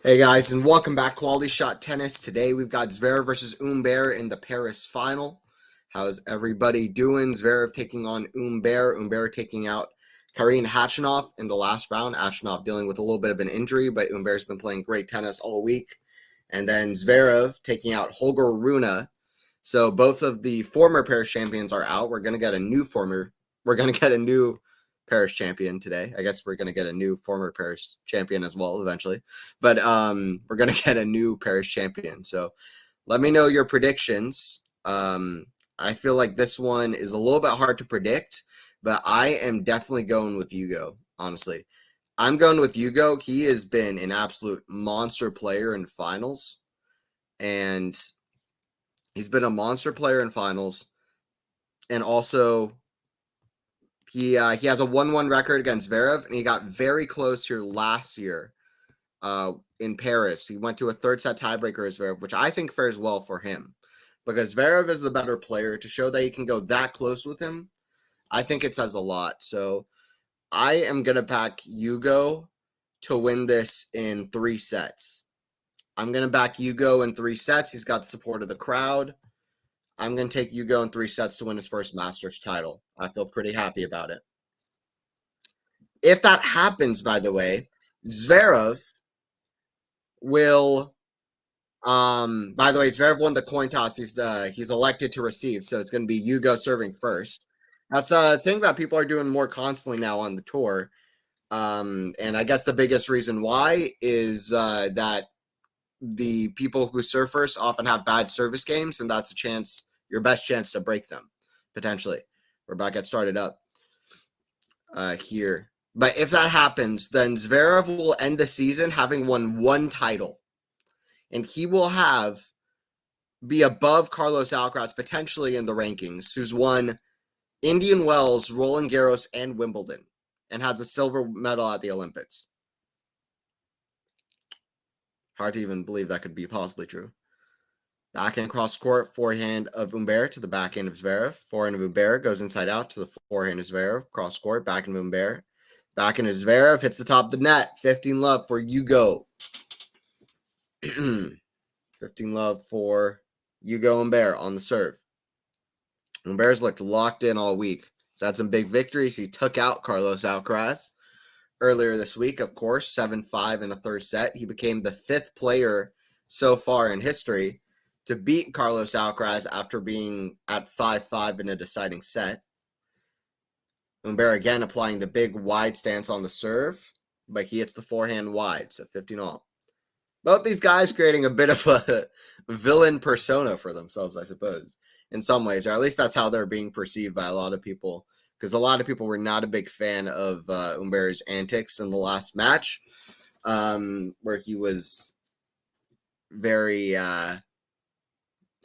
Hey guys, and welcome back. Quality Shot Tennis. Today we've got Zverev versus Humbert in the Paris final. How's everybody doing? Zverev taking on Humbert. Humbert taking out Karin Khachanov in the last round. Khachanov dealing with a little bit of an injury, but Humbert's been playing great tennis all week. And then Zverev taking out Holger Rune. So both of the former Paris champions are out. We're gonna get a new Paris champion today. I guess we're going to get a new former Paris champion as well eventually. But we're going to get a new Paris champion. So let me know your predictions. I feel like this one is a little bit hard to predict, but I am definitely going with Hugo, honestly. I'm going with Hugo. He has been an absolute monster player in finals. And he's been a monster player in finals. And also he has a 1-1 record against Zverev, and he got very close here last year in Paris. He went to a third set tiebreaker as Zverev, which I think fares well for him. Because Zverev is the better player. To show that he can go that close with him, I think it says a lot. So I am going to back Hugo to win this in 3 sets. I'm going to back Hugo in 3 sets. He's got the support of the crowd. I'm going to take Hugo in 3 sets to win his first Masters title. I feel pretty happy about it. If that happens, by the way, Zverev will. By the way, Zverev won the coin toss. He's elected to receive, so it's going to be Hugo serving first. That's a thing that people are doing more constantly now on the tour. And I guess the biggest reason why is that the people who serve first often have bad service games, and that's your best chance to break them, potentially. We're about to get started up here. But if that happens, then Zverev will end the season having won 1 title. And he will be above Carlos Alcaraz, potentially in the rankings, who's won Indian Wells, Roland Garros, and Wimbledon, and has a silver medal at the Olympics. Hard to even believe that could be possibly true. Backhand cross court, forehand of Humbert to the backhand of Zverev. Forehand of Humbert goes inside out to the forehand of Zverev. Cross court, backhand of Humbert. Backhand of Zverev hits the top of the net. 15 love for Hugo. 15 love for Hugo Humbert on the serve. Humbert's looked locked in all week. He's had some big victories. He took out Carlos Alcaraz earlier this week, of course, 7-5 in a third set. He became the 5th player so far in history to beat Carlos Alcaraz after being at 5-5 in a deciding set. Humbert again applying the big wide stance on the serve, but he hits the forehand wide, so 15 all. Both these guys creating a bit of a villain persona for themselves, I suppose, in some ways, or at least that's how they're being perceived by a lot of people, because a lot of people were not a big fan of Humbert's antics in the last match, where he was very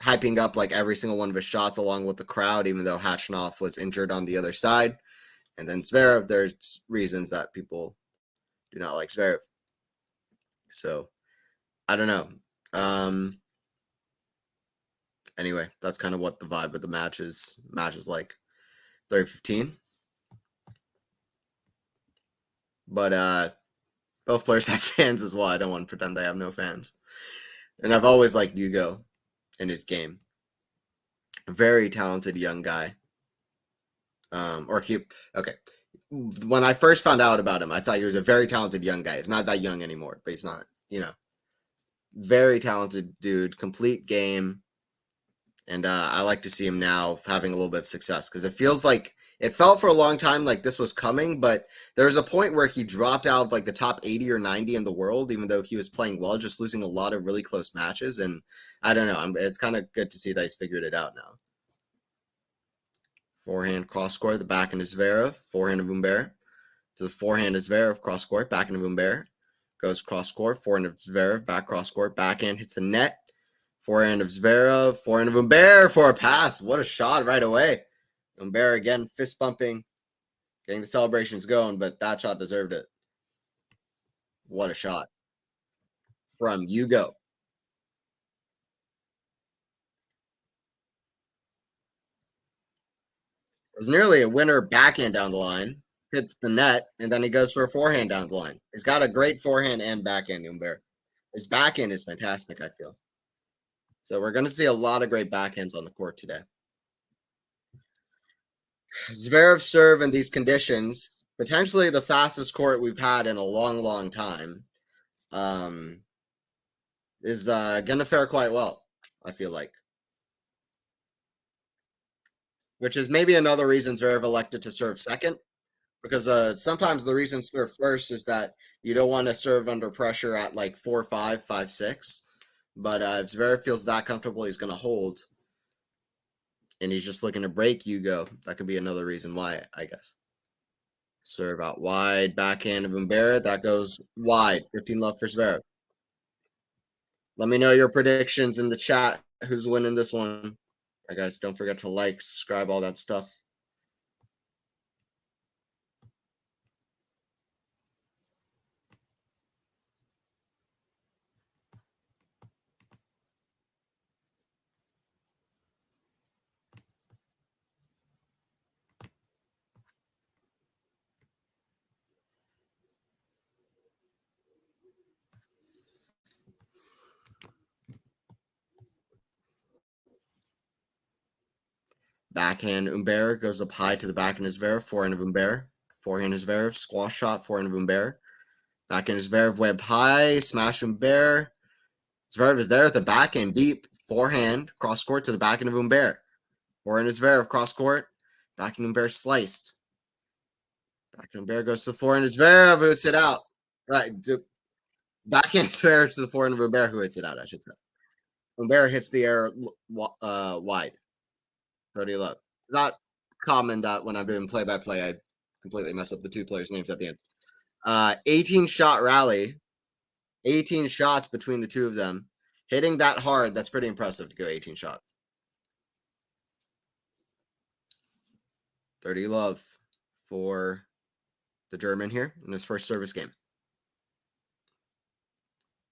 hyping up like every single one of his shots along with the crowd, even though Khachanov was injured on the other side. And then Zverev, there's reasons that people do not like Zverev. So, I don't know. Anyway, that's kind of what the vibe of the match is like. 30-15. But both players have fans as well. I don't want to pretend they have no fans. And I've always liked Hugo in his game. Very talented young guy. Okay. When I first found out about him, I thought he was a very talented young guy. He's not that young anymore, but he's not, very talented dude, complete game. And I like to see him now having a little bit of success, because it felt for a long time like this was coming, but there was a point where he dropped out of like the top 80 or 90 in the world, even though he was playing well, just losing a lot of really close matches. And I don't know, it's kind of good to see that he's figured it out now. Forehand cross court, the backhand is Zverev, forehand of Humbert to the forehand is Zverev, cross court, backhand of Humbert, goes cross court, forehand of Zverev, back cross court, backhand hits the net. Forehand of Zverev, forehand of Humbert for a pass. What a shot right away. Humbert again, fist bumping, getting the celebrations going, but that shot deserved it. What a shot from Hugo. It was nearly a winner backhand down the line, hits the net, and then he goes for a forehand down the line. He's got a great forehand and backhand, Humbert. His backhand is fantastic, I feel. So we're going to see a lot of great backhands on the court today. Zverev serve in these conditions, potentially the fastest court we've had in a long, long time, um, is going to fare quite well, I feel like. Which is maybe another reason Zverev elected to serve second, because sometimes the reason to serve first is that you don't want to serve under pressure at like 4-5, 5-6. But if Zverev feels that comfortable, he's going to hold, and he's just looking to break Hugo. That could be another reason why, I guess. Serve out wide, backhand of Humbert. That goes wide. 15 love for Zverev. Let me know your predictions in the chat. Who's winning this one? Guys, don't forget to like, subscribe, all that stuff. Backhand Humbert goes up high to the backhand of Zverev. Forehand of Humbert. Forehand is Zverev. Squash shot. Forehand of Humbert. Backhand is Zverev. Web high. Smash Humbert. Zverev is there at the backhand. Deep. Forehand. Cross court to the backhand of Humbert. Forehand is Zverev. Cross court. Backhand Humbert sliced. Backhand Humbert goes to the forehand is Zverev, who hits it out. Right. Backhand Zverev to the forehand of Humbert, who hits it out, I should say. Humbert hits the air wide. Brody Love. It's not common that when I'm doing play-by-play, I completely mess up the two players' names at the end. 18 shot rally, 18 shots between the two of them. Hitting that hard, that's pretty impressive to go 18 shots. 30 love for the German here in his first service game.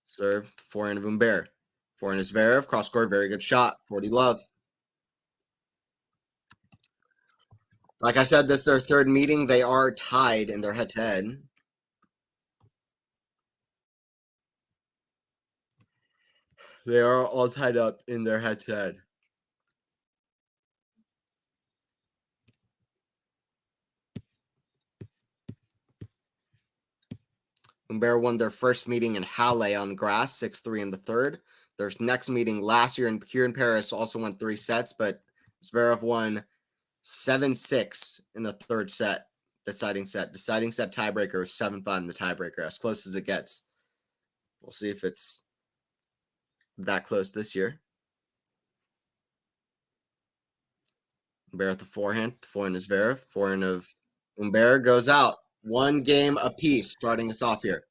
Served, forehand of Humbert. Forehand is Zverev, cross court, very good shot. 40 love. Like I said, this is their third meeting. They are tied in their head-to-head. They are all tied up in their head-to-head. Humbert won their first meeting in Halle on grass, 6-3 in the third. Their next meeting last year here in Paris also went 3 sets, but Zverev won 7-6 in the third set, deciding set. Deciding set tiebreaker was 7-5 in the tiebreaker, as close as it gets. We'll see if it's that close this year. Humbert at the forehand. The forehand is Zverev. Forehand of Humbert goes out. 1 game apiece starting us off here.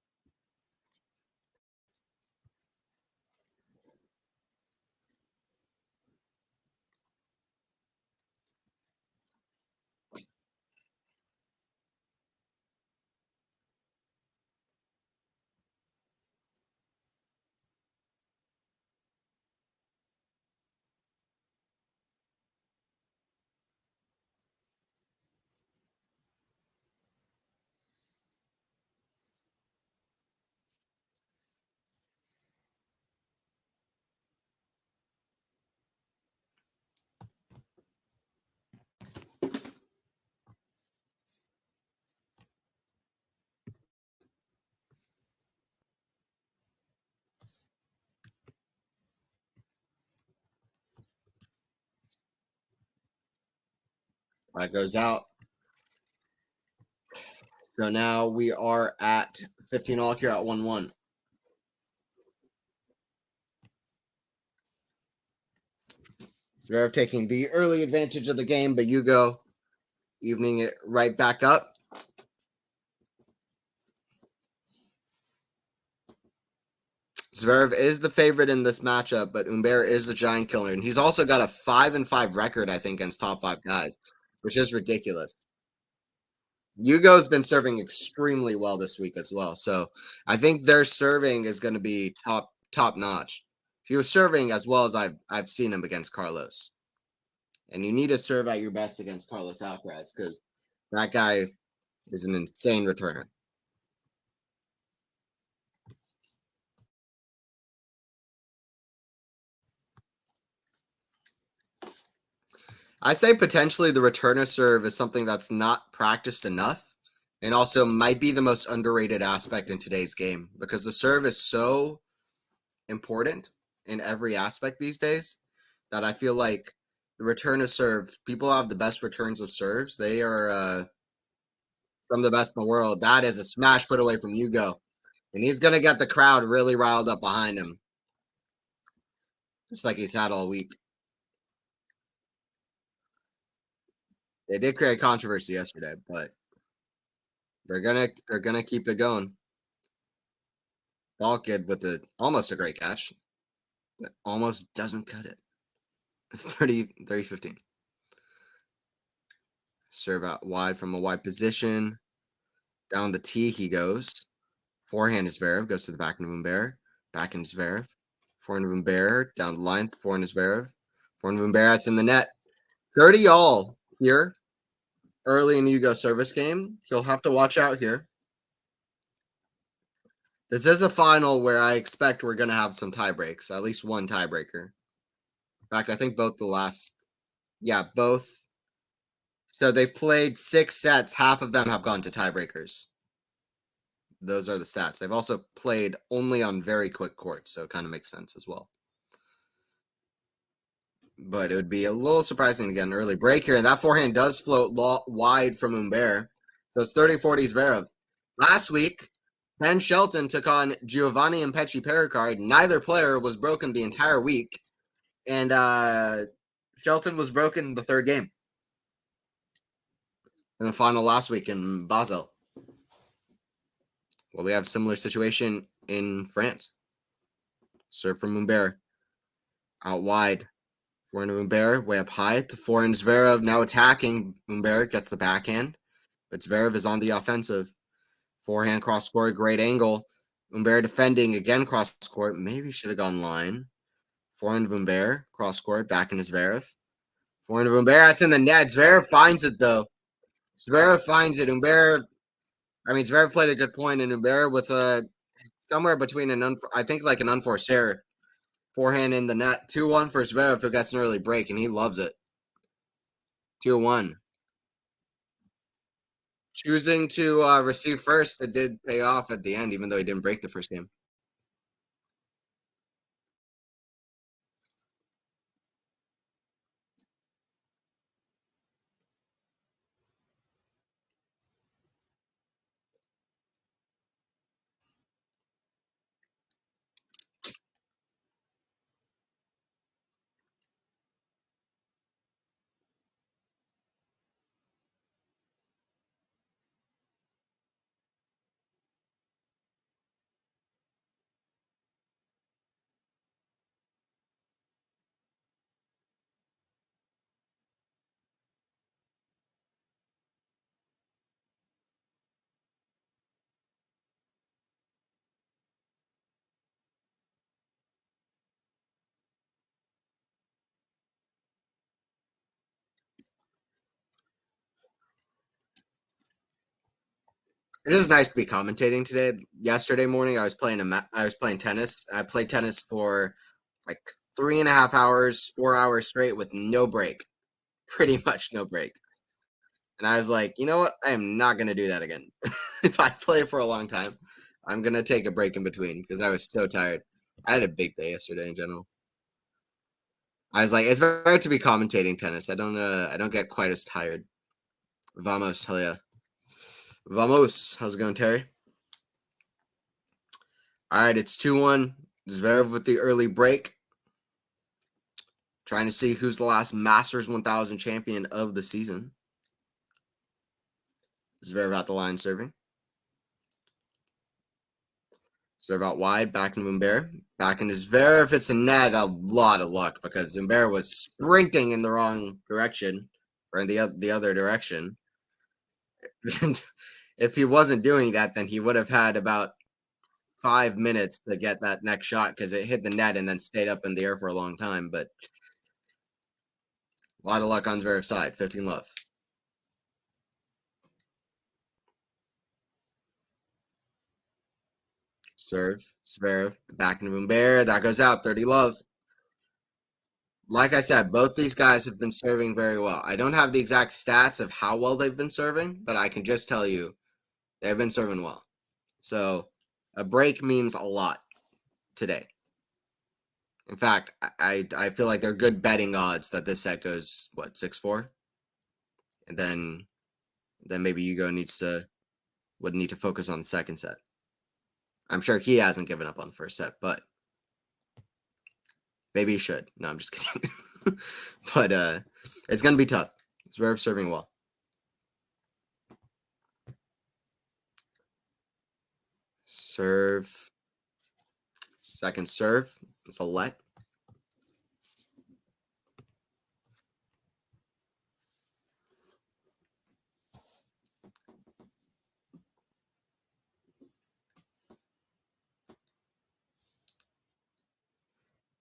That goes out. So now we are at 15 all here at 1-1. Zverev taking the early advantage of the game, but Hugo evening it right back up. Zverev is the favorite in this matchup, but Humbert is a giant killer. And he's also got a 5-5 record, I think, against top 5 guys, which is ridiculous. Hugo's been serving extremely well this week as well. So I think their serving is going to be top notch. He was serving as well as I've seen him against Carlos. And you need to serve at your best against Carlos Alcaraz because that guy is an insane returner. I'd say potentially the returner serve is something that's not practiced enough and also might be the most underrated aspect in today's game because the serve is so important in every aspect these days that I feel like the return of serve, people have the best returns of serves. They are some of the best in the world. That is a smash put away from Hugo. And he's going to get the crowd really riled up behind him, just like he's had all week. They did create controversy yesterday, but they're gonna keep it going. Ball kid with almost a great catch, but almost doesn't cut it. 30-15. Serve out wide from a wide position. Down the tee he goes. Forehand is Zverev, goes to the back of Humbert. Back in Zverev. Forehand of Humbert, down the line. Forehand is Zverev. Forehand of Humbert, that's in the net. 30 all here. Early in the Hugo service game. He'll have to watch out here. This is a final where I expect we're going to have some tie breaks, at least one tiebreaker. In fact, I think both both. So they've played 6 sets. Half of them have gone to tiebreakers. Those are the stats. They've also played only on very quick courts, so it kind of makes sense as well. But it would be a little surprising to get an early break here. And that forehand does float wide from Humbert. So it's 30-40 Zverev. Last week, Ben Shelton took on Giovanni and Pecci Pericard. Neither player was broken the entire week. And Shelton was broken the third game in the final last week in Basel. Well, we have a similar situation in France. Serve from Humbert. Out wide. Forehand of Humbert, way up high. The forehand Zverev now attacking. Humbert gets the backhand. But Zverev is on the offensive. Forehand cross court, great angle. Humbert defending again cross court. Maybe should have gone line. Forehand of Humbert, cross court, back in Zverev. Forehand of Humbert, that's in the net. Zverev finds it though. Zverev finds it. Zverev played a good point, and Humbert with somewhere between I think like an unforced error. Forehand in the net. 2-1 for Zverev, who gets an early break, and he loves it. 2-1. Choosing to receive first, it did pay off at the end, even though he didn't break the first game. It is nice to be commentating today. Yesterday morning, I was playing tennis. I played tennis for like 3.5 hours, 4 hours straight with no break, pretty much no break. And I was like, you know what? I am not going to do that again. If I play for a long time, I'm going to take a break in between because I was so tired. I had a big day yesterday in general. I was like, it's better to be commentating tennis. I don't get quite as tired. Vamos, hell yeah. Vamos. How's it going, Terry? All right, it's 2-1. Zverev with the early break. Trying to see who's the last Masters 1000 champion of the season. Zverev out the line serving. Serve out wide, back in Humbert. Back in Zverev. It's a net. A lot of luck because Humbert was sprinting in the wrong direction, or in the other direction. And if he wasn't doing that, then he would have had about 5 minutes to get that next shot because it hit the net and then stayed up in the air for a long time. But a lot of luck on Zverev's side. 15 love. Serve. Zverev. Back in Humbert. That goes out. 30 love. Like I said, both these guys have been serving very well. I don't have the exact stats of how well they've been serving, but I can just tell you they've been serving well. So a break means a lot today. In fact, I feel like they're good betting odds that this set goes, what, 6-4? And then maybe Hugo would need to focus on the second set. I'm sure he hasn't given up on the first set, but maybe he should. No, I'm just kidding. But it's going to be tough. Zverev serving well. Serve. Second serve. It's a let.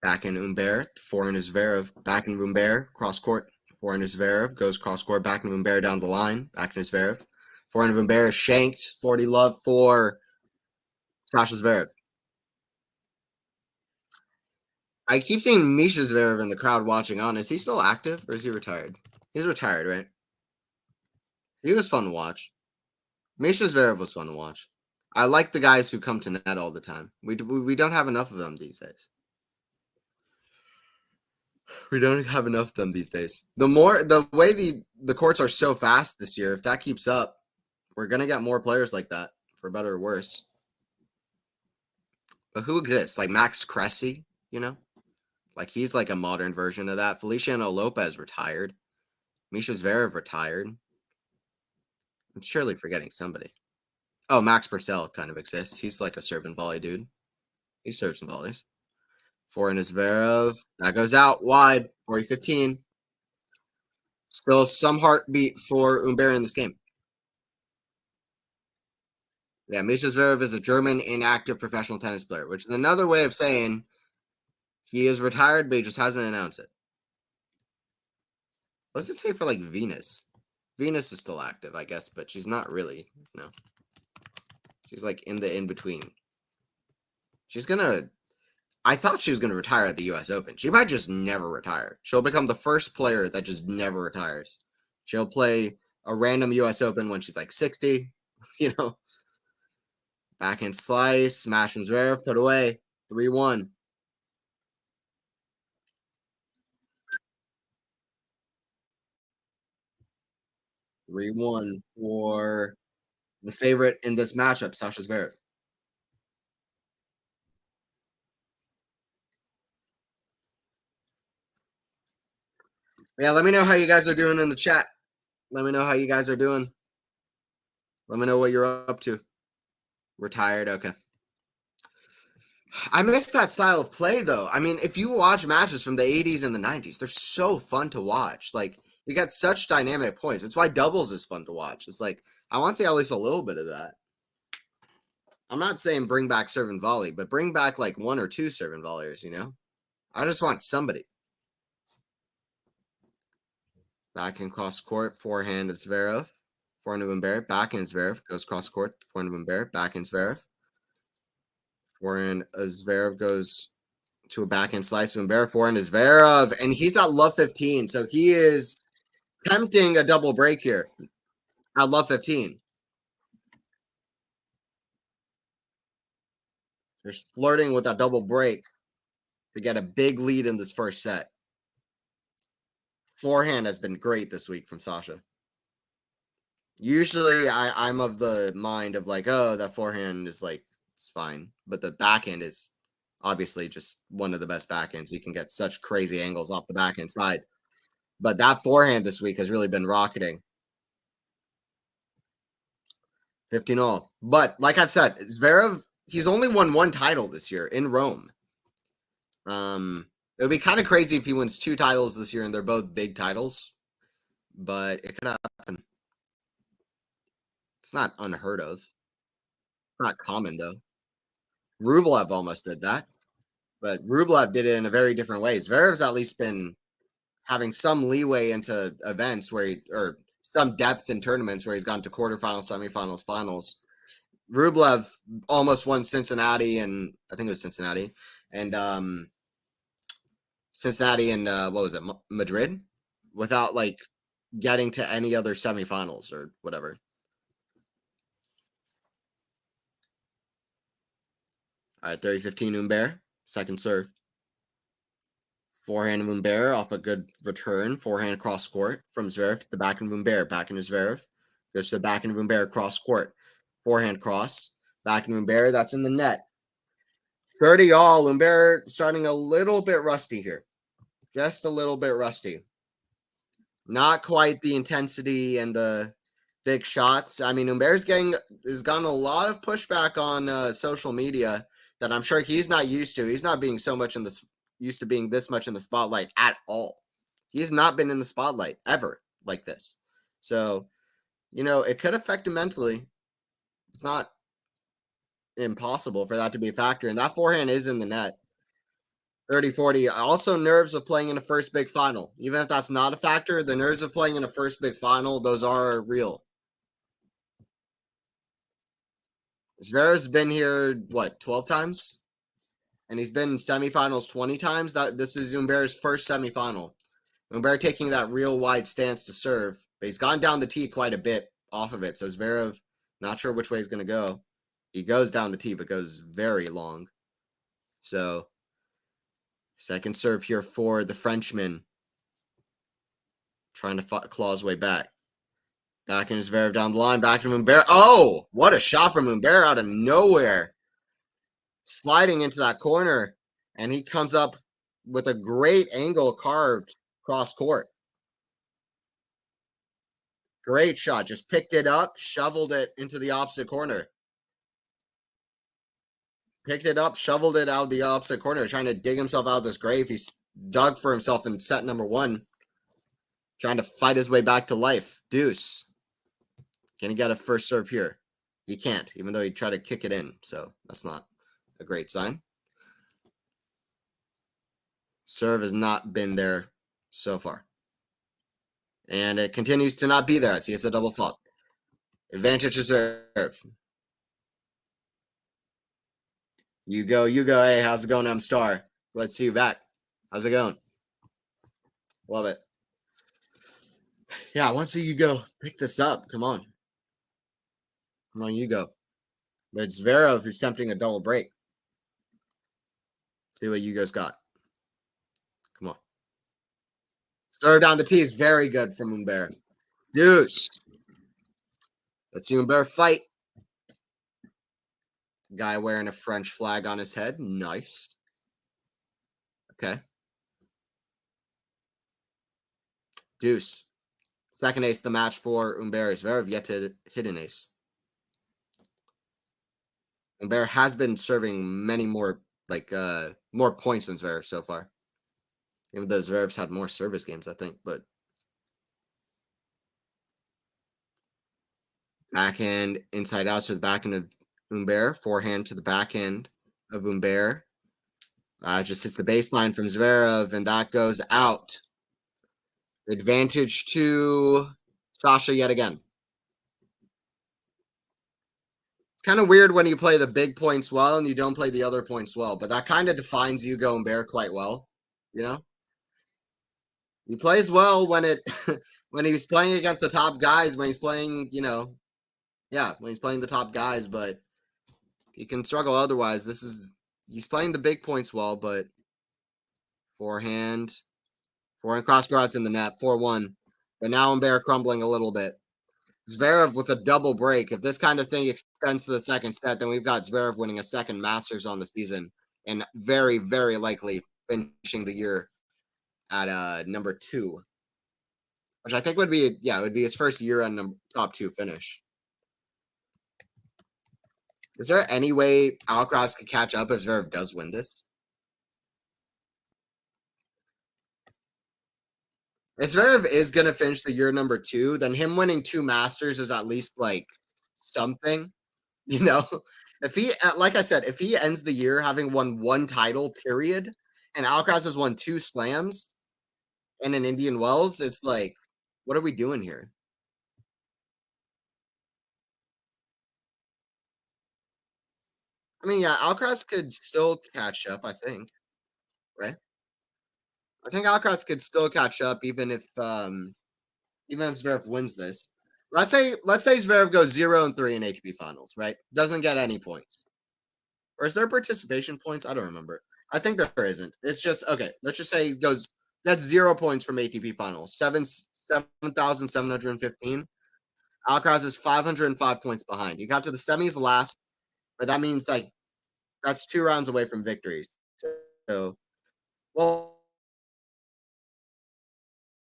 Back in Humbert. Forehand is Zverev. Back in Humbert. Cross court. Forehand is Zverev. Goes cross court. Back in Humbert down the line. Back in Zverev. Forehand Humbert is shanked. 40 love for Sasha Zverev. I keep seeing Misha Zverev in the crowd watching on. Is he still active or is he retired? He's retired, right? He was fun to watch. Misha Zverev was fun to watch. I like the guys who come to net all the time. We don't have enough of them these days. We don't have enough of them these days. The way the courts are so fast this year, if that keeps up, we're gonna get more players like that, for better or worse. But who exists? Like Max Cressy, you know? Like he's like a modern version of that. Feliciano Lopez retired. Misha Zverev retired. I'm surely forgetting somebody. Oh, Max Purcell kind of exists. He's like a serve and volley dude. He serves and volleys. Forehand is Zverev. That goes out wide. 40-15. Still some heartbeat for Humbert in this game. Yeah, Misha Zverev is a German inactive professional tennis player, which is another way of saying he is retired, but he just hasn't announced it. What's it say for like Venus? Venus is still active, I guess, but she's not really, you know. She's like in the in-between. I thought she was gonna retire at the US Open. She might just never retire. She'll become the first player that just never retires. She'll play a random US Open when she's like 60, you know. Backhand slice, smash from Zverev, put away. 3-1. 3-1 for the favorite in this matchup, Sasha Zverev. Yeah, let me know how you guys are doing in the chat. Let me know how you guys are doing. Let me know what you're up to. Retired, okay. I miss that style of play though. I mean, if you watch matches from the 80s and the 90s, they're so fun to watch. Like, you got such dynamic points. It's why doubles is fun to watch. It's like, I want to see at least a little bit of that. I'm not saying bring back serve and volley, but bring back like one or two serve and volleyers, you know? I just want somebody. Back in cross court, forehand of Zverev. Forehand of Humbert, back in Zverev, goes cross court, forehand of Humbert, back in Zverev. Forehand of Zverev goes to a backhand slice of Humbert, forehand is Zverev, and he's at love 15, so he is tempting a double break here at love 15. Just flirting with a double break to get a big lead in this first set. Forehand has been great this week from Sasha. Usually I'm of the mind of like, oh, that forehand is like, it's fine. But the backhand is obviously just one of the best backhands. You can get such crazy angles off the backhand side. But that forehand this week has really been rocketing. 15 all. But like I've said, Zverev, he's only won one title this year in Rome. It would be kind of crazy if he wins two titles this year and they're both big titles. But it could happen. It's not unheard of. It's not common though. Rublev almost did that, but Rublev did it in a very different way. Zverev's at least been having some leeway into events or some depth in tournaments where he's gone to quarterfinals, semifinals, finals. Rublev almost won Cincinnati, and I think it was Cincinnati, and Cincinnati and what was it, Madrid, without like getting to any other semifinals or whatever. All right, 30-15 Humbert, second serve. Forehand of Humbert off a good return. Forehand cross court from Zverev to the back of Humbert. Back into Zverev. Goes to the back of Humbert cross court. Forehand cross. Back in Humbert. That's in the net. 30 all. Humbert starting a little bit rusty here. Just a little bit rusty. Not quite the intensity and the big shots. I mean, Humbert's has gotten a lot of pushback on social media that I'm sure he's not used to. He's not being so much in this used to being this much in the spotlight at all. He's not been in the spotlight ever like this. So, it could affect him mentally. It's not impossible for that to be a factor. And that forehand is in the net. 30-40. Also, nerves of playing in a first big final. Even if that's not a factor, the nerves of playing in a first big final, those are real. Zverev's been here, 12 times? And he's been semifinals 20 times. This is Humbert's first semifinal. Humbert taking that real wide stance to serve, but he's gone down the tee quite a bit off of it. So Zverev, not sure which way he's going to go. He goes down the tee, but goes very long. So, second serve here for the Frenchman. Trying to claw his way back. Back in Zverev down the line. Back in Humbert. Oh, what a shot from Humbert out of nowhere. Sliding into that corner. And he comes up with a great angle carved cross court. Great shot. Just picked it up, shoveled it into the opposite corner. Picked it up, shoveled it out the opposite corner, trying to dig himself out of this grave. He's dug for himself in set number 1. Trying to fight his way back to life. Deuce. Can he get a first serve here? He can't, even though he tried to kick it in. So that's not a great sign. Serve has not been there so far. And it continues to not be there. I see it's a double fault. Advantage reserve. You go. Hey, how's it going, M Star? Glad to see you back. How's it going? Love it. Yeah, I want to see you go pick this up. Come on. Come on, you go. But it's Zverev who's tempting a double break. See what Yugo's got. Come on. Serve down the tee is very good from Humbert. Deuce. Let's see Humbert fight. Guy wearing a French flag on his head. Nice. Okay. Deuce. Second ace the match for Humbert. Zverev yet to hit an ace. Humbert has been serving many more, more points than Zverev so far. Even though Zverev's had more service games, I think, but backhand inside out to the backhand of Humbert. Forehand to the backhand of Humbert. Just hits the baseline from Zverev, and that goes out. Advantage to Sasha yet again. It's kind of weird when you play the big points well and you don't play the other points well, but that kind of defines Hugo Humbert quite well, He plays well when when he's playing against the top guys, when he's playing, when he's playing the top guys, but he can struggle otherwise. He's playing the big points well, but forehand cross guards in the net, 4-1. But now Humbert crumbling a little bit. Zverev with a double break. If this kind of thing extends to the second set, then we've got Zverev winning a second Masters on the season and very, very likely finishing the year at number 2, which I think would be his first year on top 2 finish. Is there any way Alcaraz could catch up if Zverev does win this? If Zverev is going to finish the year number 2, then him winning 2 Masters is at least something, If he, like I said, if he ends the year having won 1 title, period, and Alcaraz has won 2 slams and an Indian Wells, it's what are we doing here? I mean, yeah, Alcaraz could still catch up, I think, right? I think Alcaraz could still catch up even if Zverev wins this. Let's say Zverev goes 0-3 in ATP finals, right? Doesn't get any points. Or is there participation points? I don't remember. I think there isn't. It's just okay. Let's just say he goes. That's 0 points from ATP finals. 7,715. Alcaraz is 505 points behind. He got to the semis last, but that means like that's 2 rounds away from victories. So, well,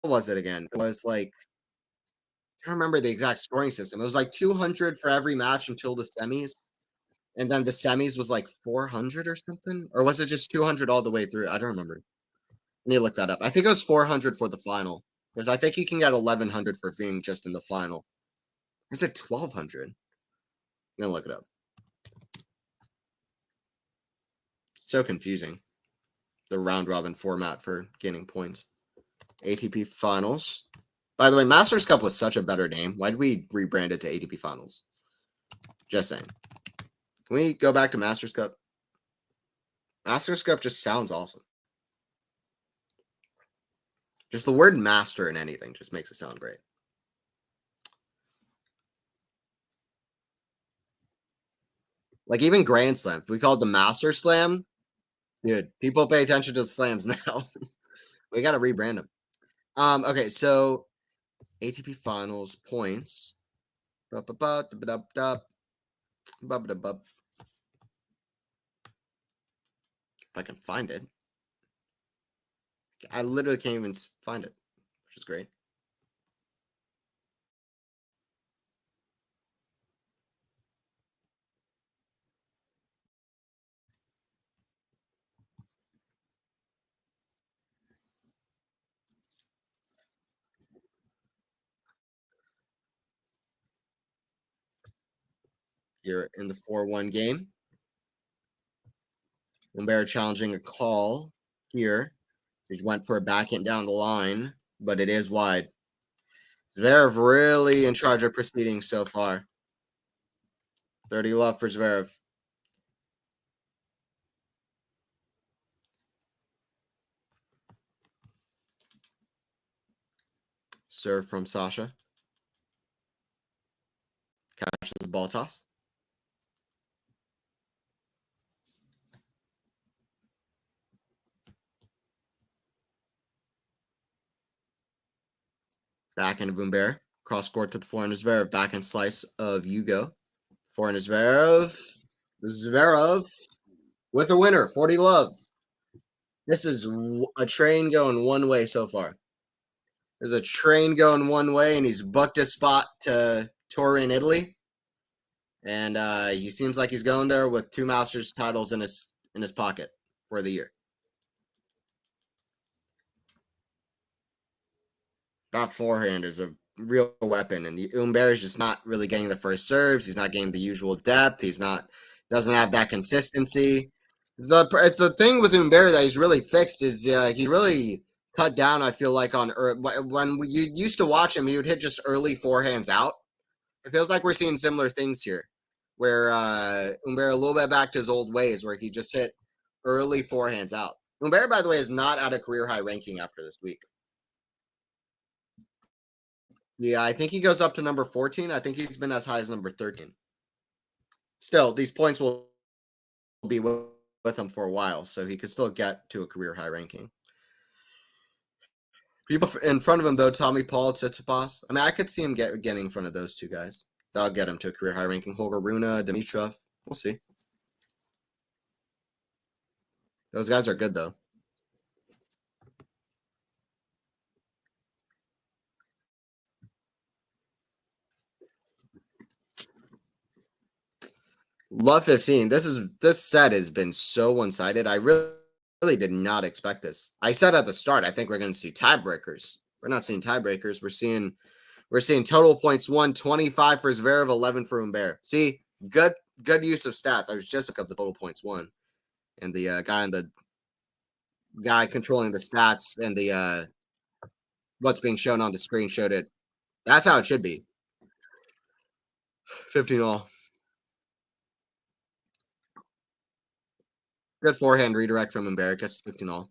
what was it again? It was like I can't remember the exact scoring system. It was like 200 for every match until the semis, and then the semis was like 400 or something, or was it just 200 all the way through? I don't remember. I need to look that up. I think it was 400 for the final because I think you can get 1100 for being just in the final. Is it 1200? I'm gonna look it up. It's so confusing. The round robin format for gaining points. ATP Finals. By the way, Masters Cup was such a better name. Why did we rebrand it to ATP Finals? Just saying. Can we go back to Masters Cup? Masters Cup just sounds awesome. Just the word master in anything just makes it sound great. Like even Grand Slam, if we call it the Master Slam, dude, people pay attention to the slams now. We got to rebrand them. Okay, so ATP Finals points. If I can find it. I literally can't even find it, which is great. Here in the 4-1 game. Humbert challenging a call here. He went for a backhand down the line, but it is wide. Zverev really in charge of proceedings so far. 30 love for Zverev. Serve from Sasha. Catches the ball toss. Backhand of Humbert. Cross court to the forehand of Zverev. Backhand slice of Hugo. Forehand of Zverev. Zverev with a winner. 40 love. This is a train going one way so far. There's a train going one way, and he's booked a spot to tour in Italy. And he seems like he's going there with 2 Masters titles in his pocket for the year. That forehand is a real weapon, and Humbert is just not really getting the first serves. He's not getting the usual depth. Doesn't have that consistency. It's the thing with Humbert that he's really fixed is he's really cut down. I feel like on when you used to watch him, he would hit just early forehands out. It feels like we're seeing similar things here, where Humbert a little bit back to his old ways, where he just hit early forehands out. Humbert, by the way, is not at a career high ranking after this week. Yeah, I think he goes up to number 14. I think he's been as high as number 13. Still, these points will be with him for a while, so he could still get to a career high ranking. People in front of him, though, Tommy Paul, Tsitsipas. I mean, I could see him getting in front of those 2 guys. That'll get him to a career high ranking. Holger Rune, Dimitrov. We'll see. Those guys are good, though. Love 15. This set has been so one-sided. I really did not expect this. I said at the start, I think we're going to see tiebreakers. We're not seeing tiebreakers. We're seeing total points won, 25 for Zverev, 11 for Humbert. See, good use of stats. I was just looking up the total points won, and the guy controlling the stats and the what's being shown on the screen showed it. That's how it should be. 15 all. Good forehand redirect from Humbert. 15 all.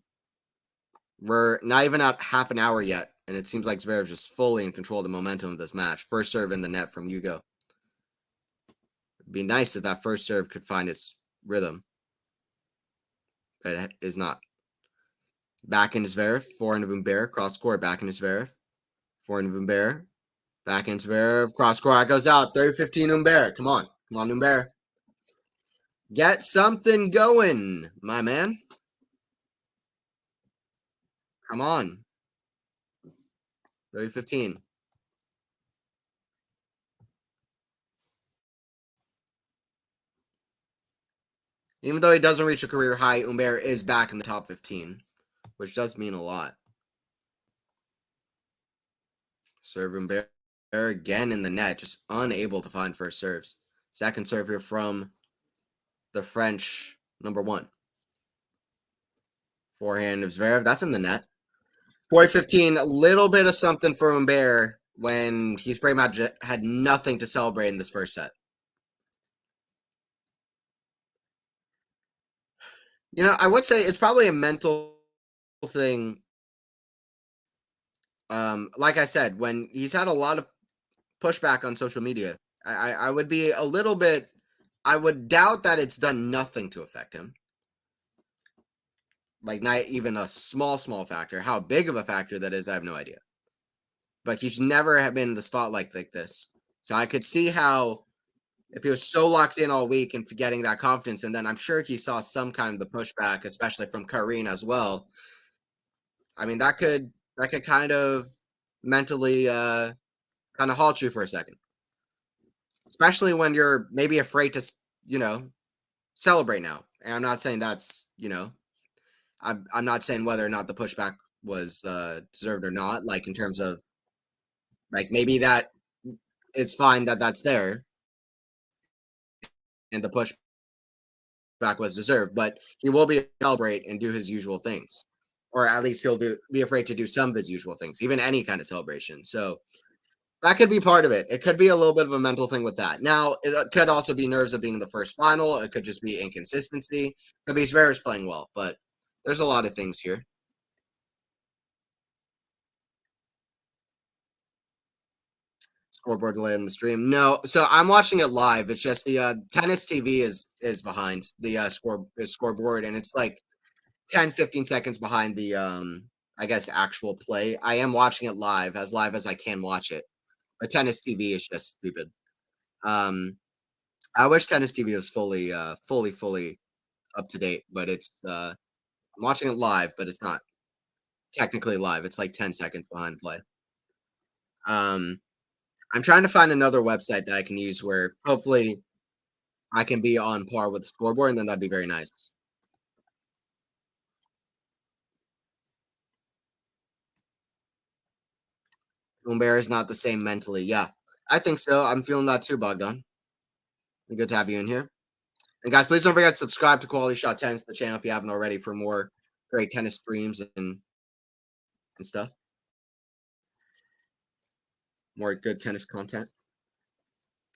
We're not even at half an hour yet, and it seems like Zverev just fully in control of the momentum of this match. First serve in the net from Hugo. It'd be nice if that first serve could find its rhythm, but it is not. Back into Zverev, forehand of Humbert, cross court, back into Zverev, forehand of Humbert, back into Zverev, cross court, goes out, 30-15 Humbert. Come on, Humbert. Get something going, my man. Come on. 30-15. Even though he doesn't reach a career high, Humbert is back in the top 15, which does mean a lot. Serve Humbert again in the net, just unable to find first serves. Second serve here from the French number one. Forehand of Zverev, that's in the net. 40-15, a little bit of something for Humbert when he's pretty much had nothing to celebrate in this first set. You know, I would say it's probably a mental thing. Like I said, when he's had a lot of pushback on social media, I would be a little bit. I would doubt that it's done nothing to affect him. Like not even a small factor. How big of a factor that is, I have no idea. But he's never been in the spotlight like this. So I could see how if he was so locked in all week and getting that confidence, and then I'm sure he saw some kind of the pushback, especially from Karine as well. I mean, that could kind of mentally kind of halt you for a second, especially when you're maybe afraid to, you know, celebrate now. And I'm not saying that's, I'm not saying whether or not the pushback was deserved or not. Like in terms of like maybe that is fine that that's there and the pushback was deserved, but he will be celebrate and do his usual things, or at least he'll be afraid to do some of his usual things, even any kind of celebration. So that could be part of it. It could be a little bit of a mental thing with that. Now, it could also be nerves of being in the first final. It could just be inconsistency. It could be Zverev's playing well, but there's a lot of things here. Scoreboard delay in the stream. No, so I'm watching it live. It's just the tennis TV is behind the scoreboard, and it's like 10-15 seconds behind the I guess actual play. I am watching it live as I can watch it. But tennis TV is just stupid. Um, I wish tennis TV was fully up to date, but it's I'm watching it live, but it's not technically live. It's like 10 seconds behind play. Um, I'm trying to find another website that I can use where hopefully I can be on par with the scoreboard, and then that'd be very nice. Humbert is not the same mentally. Yeah, I think so. I'm feeling that too, Bogdan. Good to have you in here. And guys, please don't forget to subscribe to Quality Shot Tennis, the channel, if you haven't already, for more great tennis streams and stuff. More good tennis content.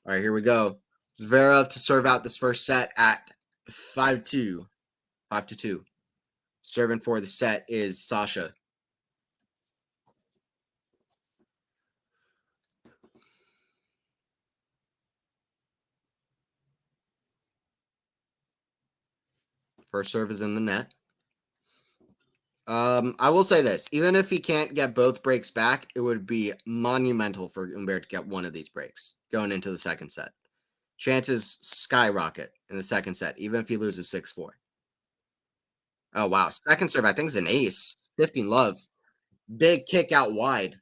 All right, here we go. Zverev to serve out this first set at 5-2. 5-2. Serving for the set is Sasha. First serve is in the net. I will say this: even if he can't get both breaks back, it would be monumental for Humbert to get one of these breaks going into the second set. Chances skyrocket in the second set, even if he loses 6-4. Oh wow, second serve I think is an ace. 15 love, big kick out wide.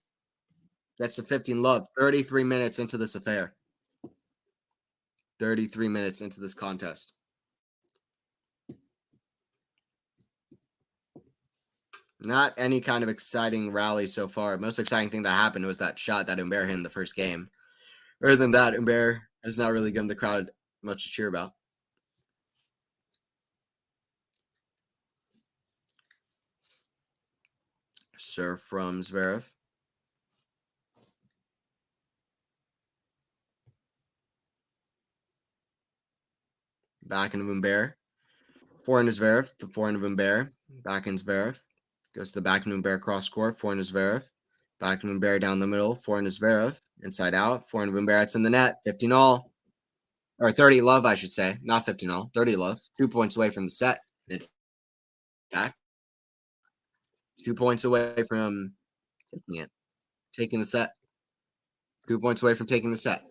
That's the 15 love. 33 minutes into this affair. 33 minutes into this contest. Not any kind of exciting rally so far. Most exciting thing that happened was that shot that Humbert hit in the first game. Other than that, Humbert has not really given the crowd much to cheer about. Serve from Zverev. Back into Humbert. Forehand to Zverev. The forehand of Humbert. Back in Zverev. Goes to the back Humbert cross court, forehand to Zverev. Back Humbert down the middle, forehand to Zverev. Inside out, forehand Humbert's in the net, 15 all. Or 30 love, I should say. Not 15 all, 30 love. 2 points away from the set. In fact, 2 points away from taking it. Taking the set. 2 points away from taking the set.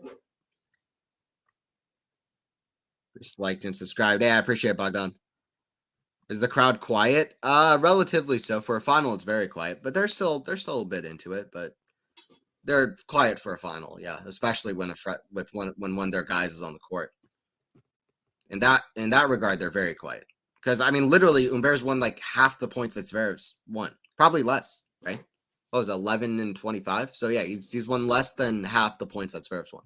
Just liked and subscribed. Hey, I appreciate it, Bogdan. Is the crowd quiet? Relatively so. For a final, it's very quiet, but they're still a bit into it. But they're quiet for a final, yeah. Especially when when one of their guys is on the court. In that regard, they're very quiet. Because I mean, literally, Humbert's won like half the points that Zverev's won. Probably less, right? What was it, 11 and 25? So yeah, he's won less than half the points that Zverev's won.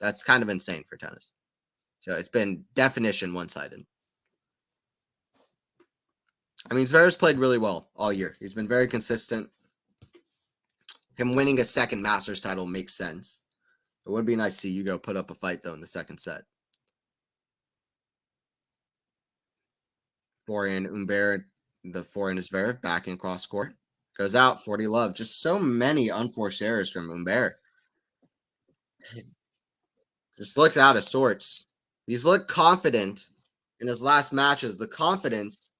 That's kind of insane for tennis. So it's been definition one-sided. I mean, Zverev's played really well all year. He's been very consistent. Him winning a second Masters title makes sense. It would be nice to see you go put up a fight, though, in the second set. Forehand Humbert, the forehand is Zverev, back in cross court. Goes out, 40 love. Just so many unforced errors from Humbert. Just looks out of sorts. He's looked confident in his last matches. The confidence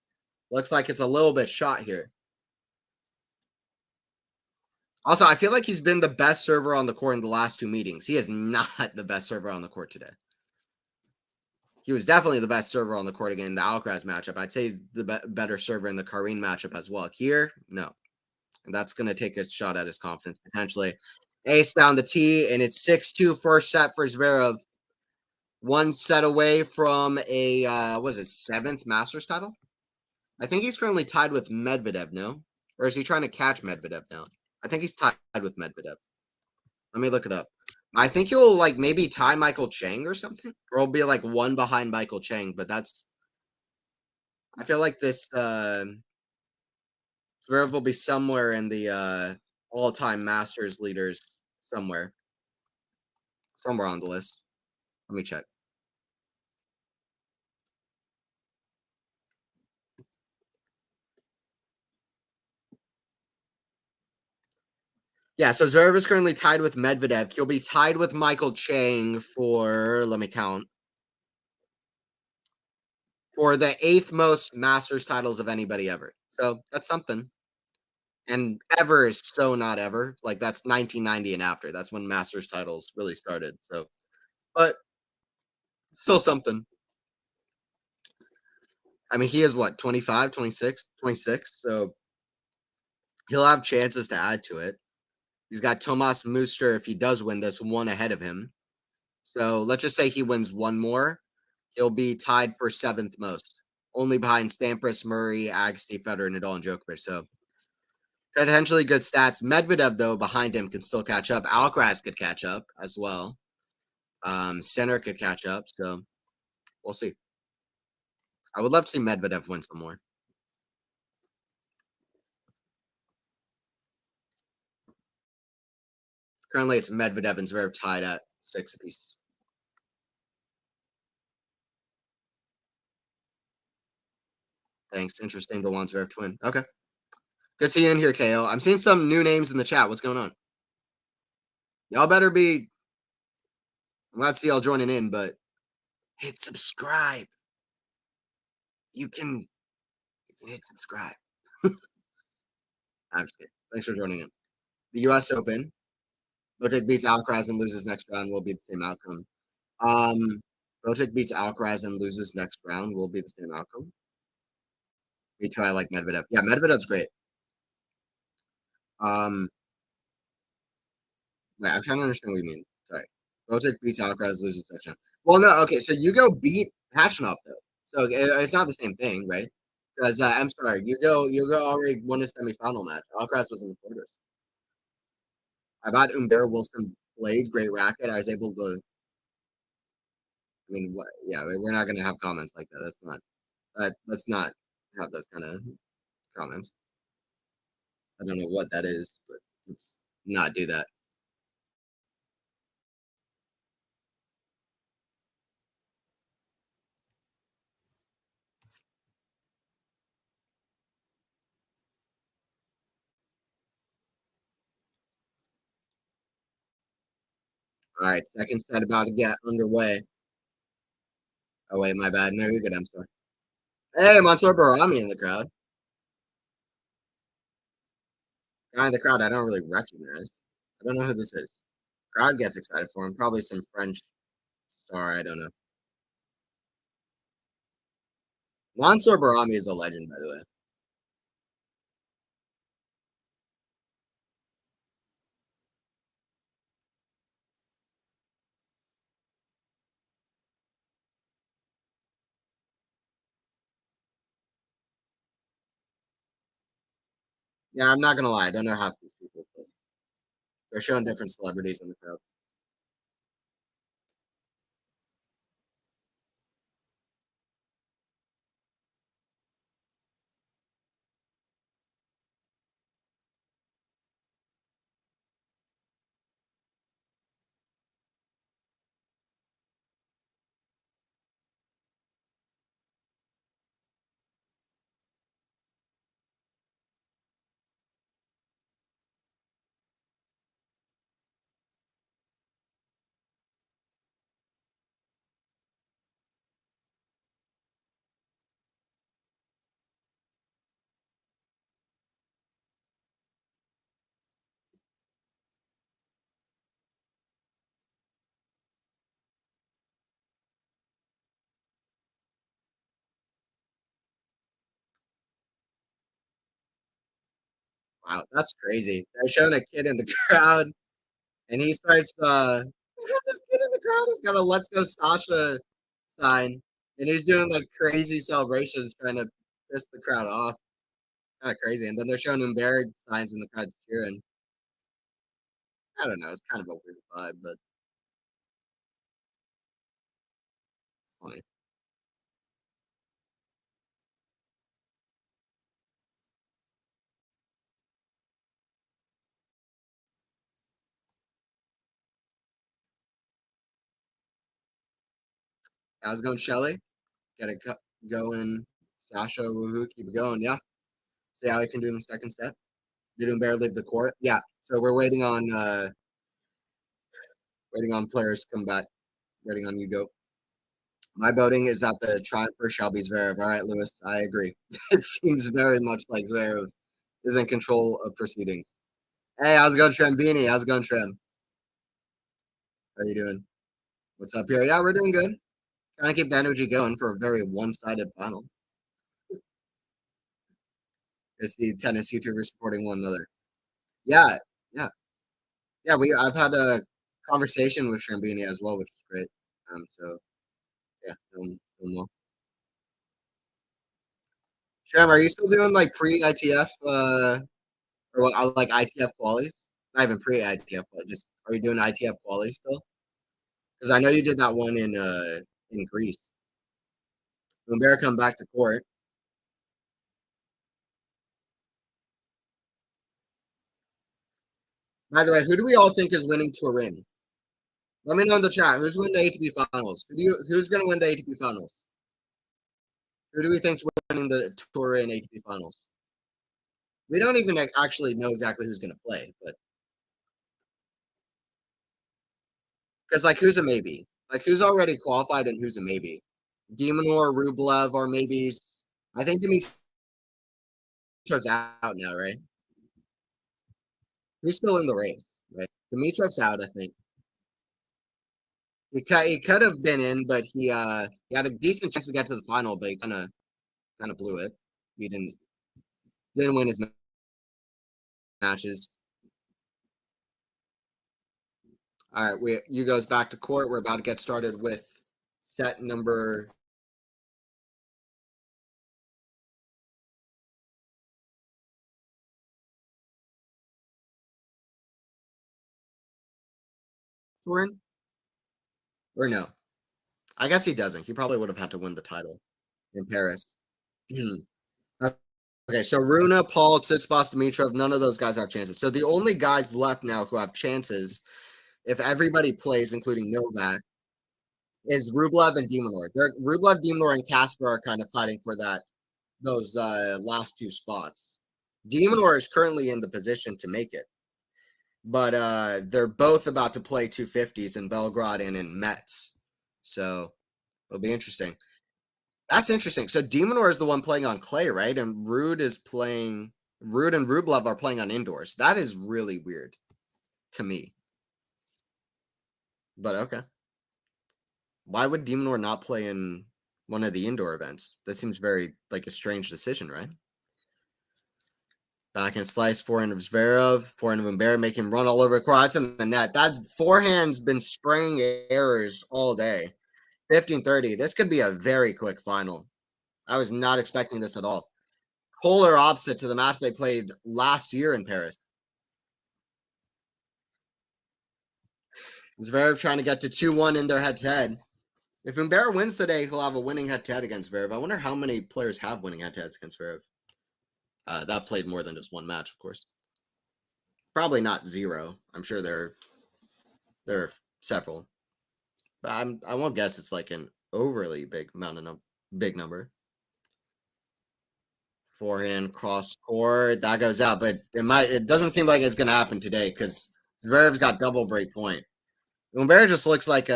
looks like it's a little bit shot here. Also, I feel like he's been the best server on the court in the last 2 meetings. He is not the best server on the court today. He was definitely the best server on the court again in the Alcaraz matchup. I'd say he's the better server in the Karin matchup as well. Here, no. And that's going to take a shot at his confidence, potentially. Ace down the tee, and it's 6-2 first set for Zverev. 1 set away from a, 7th Masters title? I think he's currently tied with Medvedev, no? Or is he trying to catch Medvedev now? I think he's tied with Medvedev. Let me look it up. I think he'll, like, maybe tie Michael Chang or something. Or he'll be, like, 1 behind Michael Chang, but that's... I feel like this, Zverev will be somewhere in the, all-time Masters leaders somewhere. Somewhere on the list. Let me check. Yeah, so Zverev is currently tied with Medvedev. He'll be tied with Michael Chang for, let me count, for the 8th most Masters titles of anybody ever. So that's something. And ever is so not ever. Like, that's 1990 and after. That's when Masters titles really started. So, but still something. I mean, he is what, 25, 26, 26. So he'll have chances to add to it. He's got Tomas Muster, if he does win this, 1 ahead of him. So let's just say he wins 1 more. He'll be tied for 7th most, only behind Sampras, Murray, Agassi, Federer, Nadal, and Djokovic. So potentially good stats. Medvedev, though, behind him can still catch up. Alcaraz could catch up as well. Sinner could catch up. So we'll see. I would love to see Medvedev win some more. Currently, it's Medvedev and Zverev tied at 6 apiece. Thanks. Interesting to want Zverev to win. Okay. Good to see you in here, KO. I'm seeing some new names in the chat. What's going on? Y'all better be. I'm glad to see y'all joining in, but hit subscribe. You can hit subscribe. I'm just kidding. Thanks for joining in. The U.S. Open. Botic beats Alcaraz and loses next round will be the same outcome. Botic beats Alcaraz and loses next round will be the same outcome. Me too. I like Medvedev. Yeah, Medvedev's great. Wait, I'm trying to understand what you mean. Sorry. Botic beats Alcaraz, loses next round. Well, no, okay. So Hugo beat Hachinov though, so it's not the same thing, right? Because I'm sorry, Hugo already won a semifinal match. Alcaraz was in the quarters. I thought Humbert Wilson played great racket. I was able to. I mean, what? Yeah, we're not going to have comments like that. That's not. Let's not have those kind of comments. I don't know what that is, but let's not do that. All right, second set about to get underway. Oh wait, my bad. No, you're good. I'm sorry. Hey, Mansour Barami in the crowd. Guy in the crowd I don't really recognize. I don't know who this is. Crowd gets excited for him. Probably some French star. I don't know. Mansour Barami is a legend, by the way. Yeah, I'm not gonna lie. I don't know half these people, but they're showing different celebrities in the crowd. Wow, that's crazy. They're showing a kid in the crowd, and he starts. This kid in the crowd has got a "Let's Go Sasha" sign, and he's doing like crazy celebrations, trying to piss the crowd off. Kind of crazy. And then they're showing Humbert signs in the crowd cheering. I don't know. It's kind of a weird vibe, but it's funny. How's it going, Shelly? Get it going, Sasha. Woohoo! Keep it going. Yeah. See how he can do in the second step. Did Humbert leave the court? Yeah. So we're waiting on players to come back. Waiting on you, go. My voting is that the triumpher shall be Zverev. All right, Lewis, I agree. It seems very much like Zverev is in control of proceedings. Hey, how's it going, Trembini? How's it going, Trem? How you doing? What's up here? Yeah, we're doing good. Trying to keep the energy going for a very one-sided final. It's the tennis YouTubers supporting one another. Yeah, yeah, yeah. I've had a conversation with Trembini as well, which is great. So yeah, doing well. Trem, are you still doing like pre-ITF or what, like ITF qualies? Not even pre-ITF, but just are you doing ITF qualies still? Because I know you did that one in Greece. When Bear come back to court. By the way, who do we all think is winning Turin? Let me know in the chat. Who's winning the ATP finals? Who's going to win the ATP finals? Who do we think's winning the Turin ATP finals? We don't even actually know exactly who's going to play, but because like who's a maybe? Like who's already qualified and who's a maybe? Demonor, Rublev are maybes. I think Dimitri's out now, right? Who's still in the race, right? Dimitriev's out, I think. He could have been in, but he had a decent chance to get to the final, but he kind of blew it. He didn't win his matches. All right, you goes back to court. We're about to get started with set number. Turin or no? I guess he doesn't. He probably would have had to win the title in Paris. Okay, so Runa, Paul, Tsitsipas, Dimitrov, none of those guys have chances. So the only guys left now who have chances, if everybody plays, including Novak, is Rublev and Demonor. Rublev, Demonor, and Casper are kind of fighting for those last two spots. Demonor is currently in the position to make it. but they're both about to play 250s in Belgrade and in Metz. So it'll be interesting. That's interesting. So Demonor is the one playing on clay, right? And Rude and Rublev are playing on indoors. That is really weird to me. But okay. Why would Demonor not play in one of the indoor events? That seems very like a strange decision, right? Back and slice, forehand of Zverev, forehand of Humbert, making him run all over Croats in the net. That's forehand's been spraying errors all day. 15-30. This could be a very quick final. I was not expecting this at all. Polar opposite to the match they played last year in Paris. Zverev trying to get to 2-1 in their head-to-head. If Humbert wins today, he'll have a winning head-to-head against Zverev. I wonder how many players have winning head-to-heads against Zverev. That played more than just one match, of course. Probably not zero. I'm sure there are several, but I won't guess it's like an overly big amount of big number. Forehand cross court that goes out, but it doesn't seem like it's gonna happen today because Zverev's got double break point. Humbert just looks like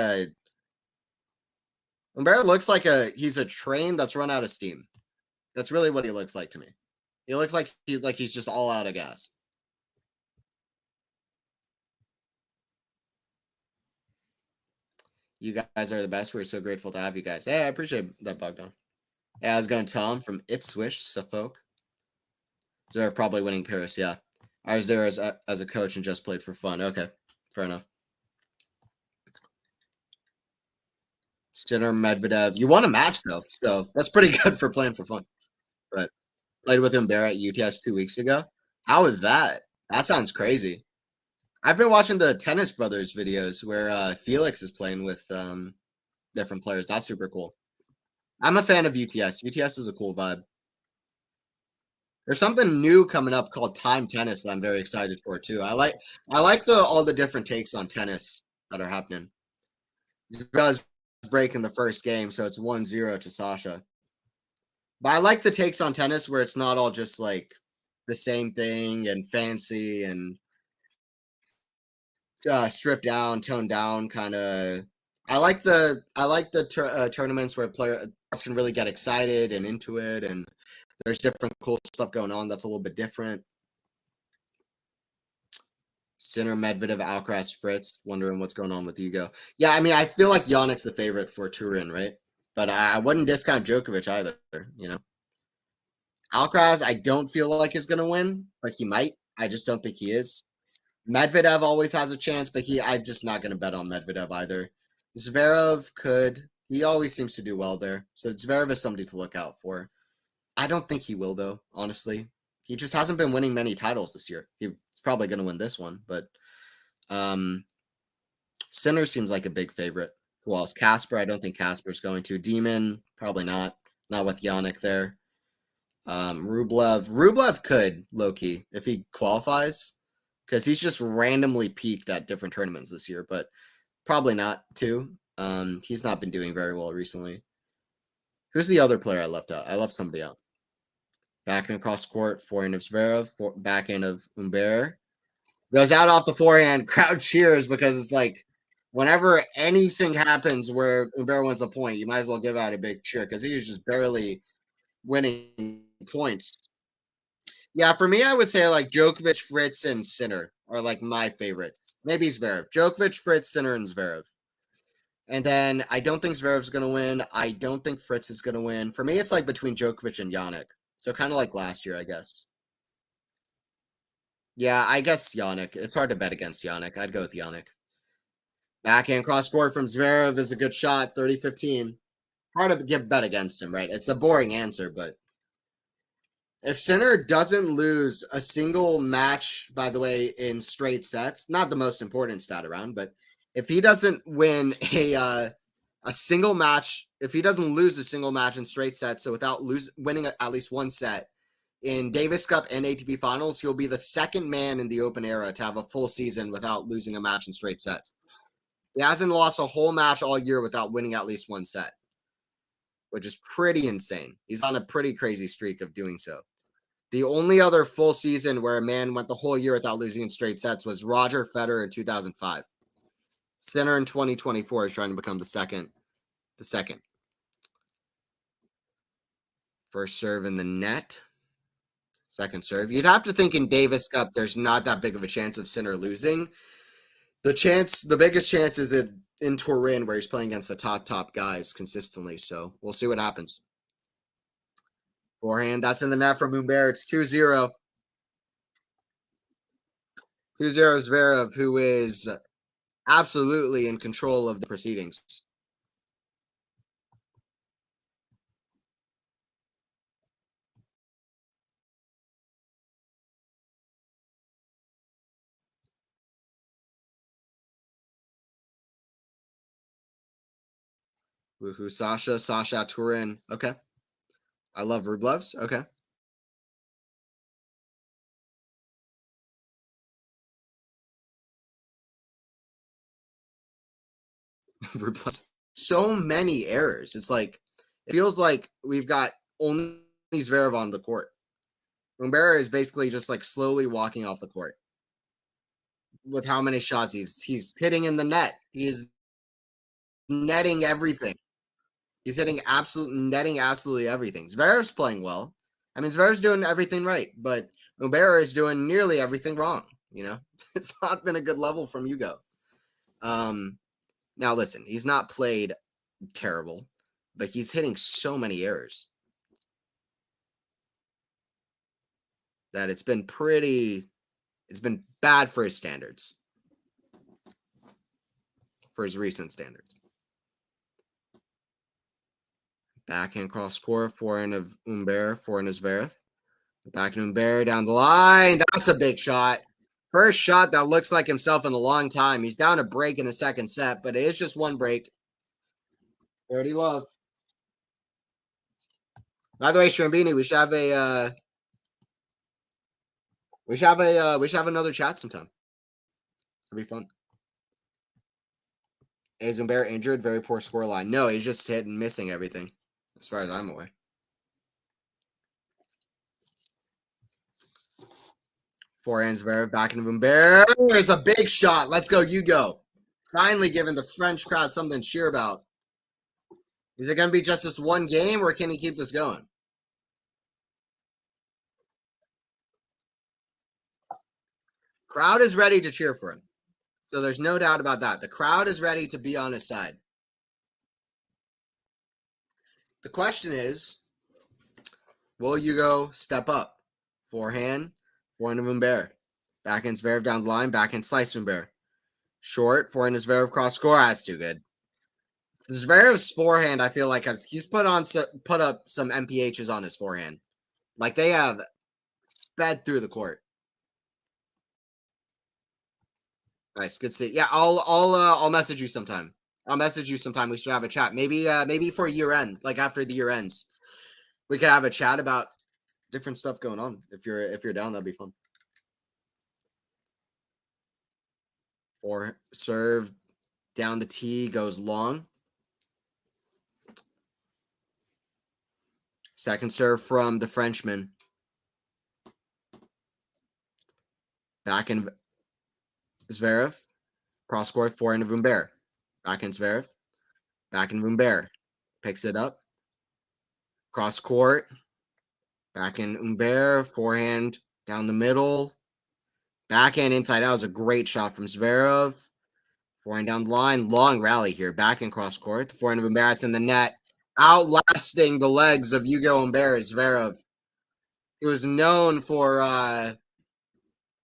he's a train that's run out of steam. That's really what he looks like to me. He looks like he's just all out of gas. You guys are the best. We're so grateful to have you guys. Hey, I appreciate that, Bogdan. Yeah, I was going to tell him from Ipswich, Suffolk. They're probably winning Paris, yeah. I was there as a coach and just played for fun. Okay, fair enough. Sinner, Medvedev. You won a match, though, so that's pretty good for playing for fun. But played with Humbert at UTS 2 weeks ago. How is that? That sounds crazy. I've been watching the Tennis Brothers videos where Felix is playing with different players. That's super cool. I'm a fan of UTS. UTS is a cool vibe. There's something new coming up called Time Tennis that I'm very excited for too. I like all the different takes on tennis that are happening. Zverev's breaking the first game, so it's 1-0 to Sasha. But I like the takes on tennis where it's not all just like the same thing and fancy and stripped down, toned down kind of. I like the tournaments where players can really get excited and into it, and there's different cool stuff going on that's a little bit different. Sinner, Medvedev, Alcaraz, Fritz. Wondering what's going on with Hugo. Yeah, I mean, I feel like Yannick's the favorite for Turin, right? But I wouldn't discount Djokovic either. You know, Alcaraz, I don't feel like is going to win, but he might. I just don't think he is. Medvedev always has a chance, but I'm just not going to bet on Medvedev either. Zverev could. He always seems to do well there. So Zverev is somebody to look out for. I don't think he will, though, honestly. He just hasn't been winning many titles this year. He's probably going to win this one, but Sinner seems like a big favorite. Who else? Casper. I don't think Casper's going to. Demon. Probably not. Not with Yannick there. Rublev. Rublev could, low-key, if he qualifies, because he's just randomly peaked at different tournaments this year, but probably not, too. He's not been doing very well recently. Who's the other player I left out? I left somebody out. Backhand across court, forehand of Zverev, backhand of Humbert. Goes out off the forehand, crowd cheers because it's like whenever anything happens where Humbert wins a point, you might as well give out a big cheer because he was just barely winning points. Yeah, for me, I would say like Djokovic, Fritz, and Sinner are like my favorites. Maybe Zverev. Djokovic, Fritz, Sinner, and Zverev. And then I don't think Zverev's going to win. I don't think Fritz is going to win. For me, it's like between Djokovic and Yannick. So kind of like last year, I guess. Yeah, I guess Yannick. It's hard to bet against Yannick. I'd go with Yannick. Backhand cross court from Zverev is a good shot, 30-15. Hard to get bet against him, right? It's a boring answer, but if Sinner doesn't lose a single match, by the way, in straight sets, not the most important stat around, but if he doesn't win a single match, if he doesn't lose a single match in straight sets, so without winning at least one set in Davis Cup and ATP Finals, he'll be the second man in the Open era to have a full season without losing a match in straight sets. He hasn't lost a whole match all year without winning at least one set, which is pretty insane. He's on a pretty crazy streak of doing so. The only other full season where a man went the whole year without losing in straight sets was Roger Federer in 2005. Sinner in 2024 is trying to become the second. The second. First serve in the net. Second serve. You'd have to think in Davis Cup, there's not that big of a chance of Sinner losing. The biggest chance is in Turin, where he's playing against the top guys consistently. So we'll see what happens. Forehand, that's in the net from Humbert. It's 2-0. 2-0 Zverev, who is absolutely in control of the proceedings. Woohoo, Sasha Turin. Okay. I love Rublevs. Okay. Rublevs. So many errors. It's like, it feels like we've got only Zverev on the court. Humbert is basically just like slowly walking off the court with how many shots he's hitting in the net. He's netting everything. He's netting absolutely everything. Zverev's playing well. I mean, Zverev's doing everything right, but Humbert is doing nearly everything wrong. You know, it's not been a good level from Hugo. Now listen, he's not played terrible, but he's hitting so many errors that it's been bad for his standards, for his recent standards. Backhand cross court, forehand of Humbert, forehand of Zverev. Backhand Humbert down the line. That's a big shot. First shot that looks like himself in a long time. He's down a break in the second set, but it is just one break. Dirty love. By the way, Shrambini, we should have another chat sometime. It'll be fun. Is Humbert injured? Very poor scoreline. No, he's just hitting, missing everything, as far as I'm aware. Forehand Zverev, backhand Humbert. There's a big shot. Let's go, Hugo. Finally giving the French crowd something to cheer about. Is it going to be just this one game, or can he keep this going? Crowd is ready to cheer for him. So there's no doubt about that. The crowd is ready to be on his side. The question is, will Hugo step up? Forehand of Humbert. Backhand Zverev down the line, backhand slice Humbert. Short, forehand of Zverev cross score. That's too good. Zverev's forehand, I feel like he's put up some MPHs on his forehand. Like they have sped through the court. Nice, good to see. Yeah, I'll message you sometime. I'll message you sometime. We should have a chat. Maybe for year end, like after the year ends, we could have a chat about different stuff going on. If you're down, that'd be fun. Or serve down the tee goes long. Second serve from the Frenchman. Back in Zverev. Cross court, forehand of Humbert. Back in Zverev. Back in Humbert. Picks it up. Cross court. Back in Humbert. Forehand down the middle. Backhand inside out was a great shot from Zverev. Forehand down the line. Long rally here. Back in cross court. The forehand of Humbert's in the net. Outlasting the legs of Hugo Humbert. Zverev. He was known for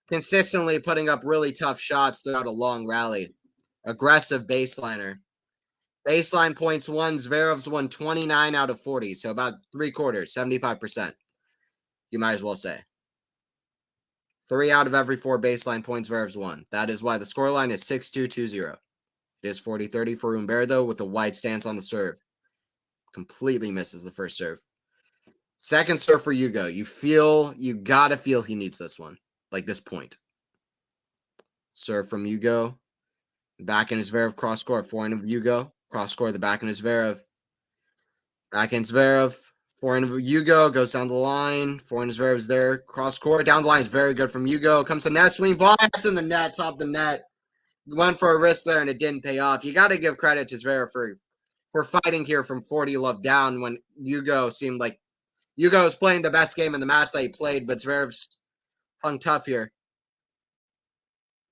consistently putting up really tough shots throughout a long rally. Aggressive baseliner. Baseline points won. Zverev's won 29 out of 40, so about 3/4, 75%. You might as well say. 3 out of every 4 baseline points Zverev's won. That is why the scoreline is 6-2, 2-0. It is 40-30 for Humbert, though, with a wide stance on the serve. Completely misses the first serve. Second serve for Hugo. You gotta feel he needs this one. Like this point. Serve from Hugo. Back in his Zverev cross score. Forehand of Hugo. Cross score the back in his Zverev. Back in Zverev. Forehand of Hugo goes down the line. Forehand of Zverev is there. Cross court. Down the line is very good from Hugo. Comes to net swing. Volley in the net. Top of the net. Went for a wrist there and it didn't pay off. You got to give credit to Zverev for fighting here from 40 love down when Hugo seemed like Hugo was playing the best game in the match that he played, but Zverev's hung tough here.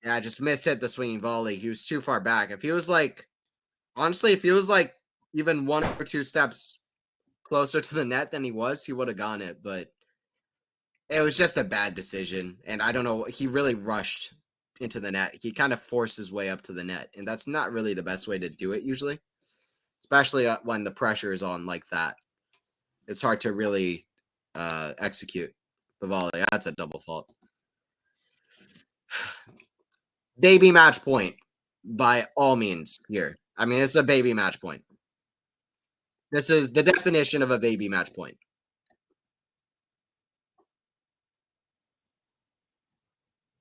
Yeah, just mishit the swinging volley. He was too far back. If he was like, honestly, if he was like even 1 or 2 steps closer to the net than he would have gone it. But it was just a bad decision. And I don't know, he really rushed into the net. He kind of forced his way up to the net. And that's not really the best way to do it usually, especially when the pressure is on like that. It's hard to really execute the volley. That's a double fault. Baby match point by all means here. I mean, it's a baby match point. This is the definition of a baby match point.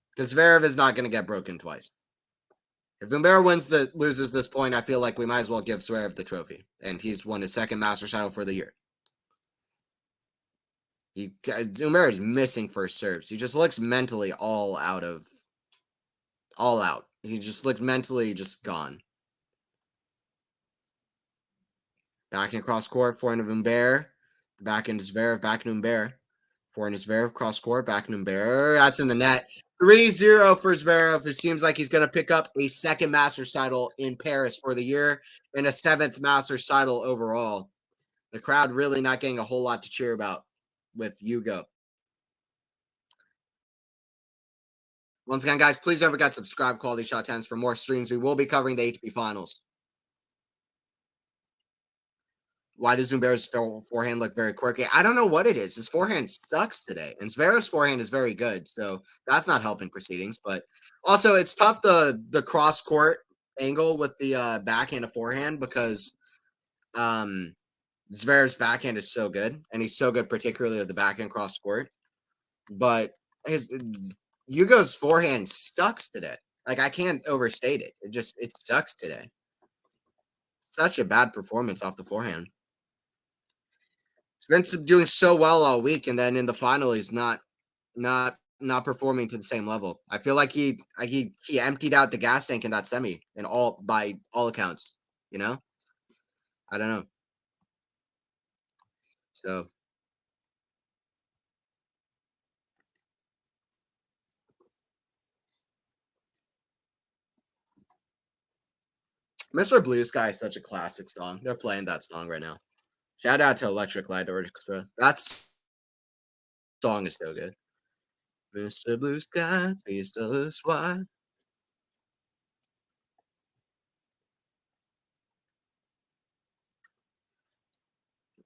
Because Zverev is not going to get broken twice. If Humbert loses this point, I feel like we might as well give Zverev the trophy. And he's won his second Masters title for the year. Humbert is missing first serves. He just looks mentally all out. He just looked mentally just gone. Back in cross court, forehand of Humbert. Back into Zverev, back in Humbert. Forehand is Zverev, cross court, back in Humbert. That's in the net. 3-0 for Zverev. It seems like he's going to pick up a second Masters title in Paris for the year and a 7th Masters title overall. The crowd really not getting a whole lot to cheer about with Hugo. Once again, guys, please don't forget to subscribe Quality Shot 10s for more streams. We will be covering the ATP finals. Why does Humbert's forehand look very quirky? I don't know what it is. His forehand sucks today. And Zverev's forehand is very good, so that's not helping proceedings. But also, it's tough the cross-court angle with the backhand of forehand because Zverev's backhand is so good, and he's so good particularly with the backhand cross-court. But Hugo's forehand sucks today. Like, I can't overstate it. It sucks today. Such a bad performance off the forehand. He's been doing so well all week, and then in the final, he's not performing to the same level. I feel like he emptied out the gas tank in that semi, by all accounts. You know, I don't know. So Mr. Blue Sky is such a classic song. They're playing that song right now. Shout out to Electric Light Orchestra. That song is so good. Mr. Blue Sky, please tell us why.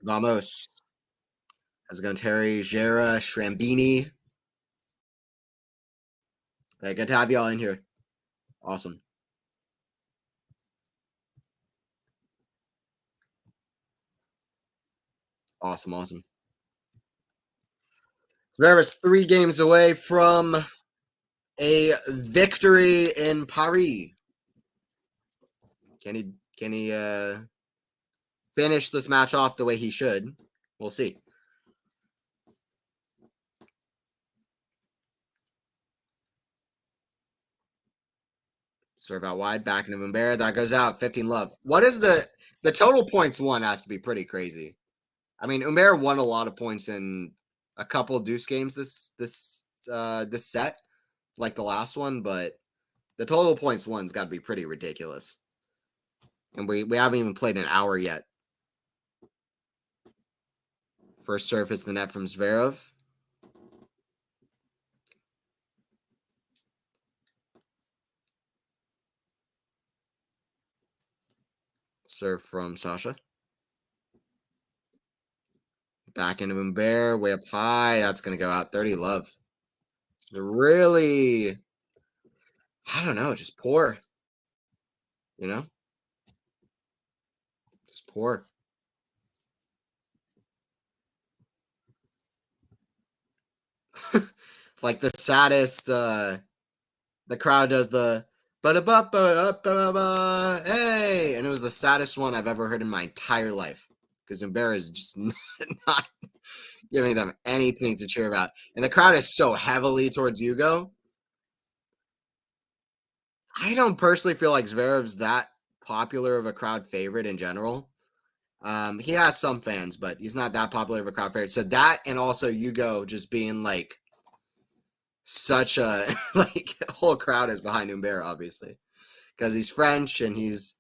Vamos. How's it going, Terry, Jera, Shrambini? Hey, good to have you all in here. Awesome. Awesome. Zverev is 3 games away from a victory in Paris. Can he finish this match off the way he should? We'll see. Serve out wide, back into Humbert. That goes out. 15 love. What is the total points won has to be pretty crazy. I mean, Humbert won a lot of points in a couple deuce games this set, like the last one, but the total points won's got to be pretty ridiculous. And we haven't even played an hour yet. First serve hits the net from Zverev. Serve from Sasha. Back into Humbert, way up high. That's going to go out. 30 love. Really, I don't know, just poor. You know? Just poor. Like the saddest, the crowd does the hey, and it was the saddest one I've ever heard in my entire life because Humbert is just not giving them anything to cheer about. And the crowd is so heavily towards Hugo. I don't personally feel like Zverev's that popular of a crowd favorite in general. He has some fans, but he's not that popular of a crowd favorite. So that, and also Hugo just being like such a like whole crowd is behind Humbert, obviously, because he's French and he's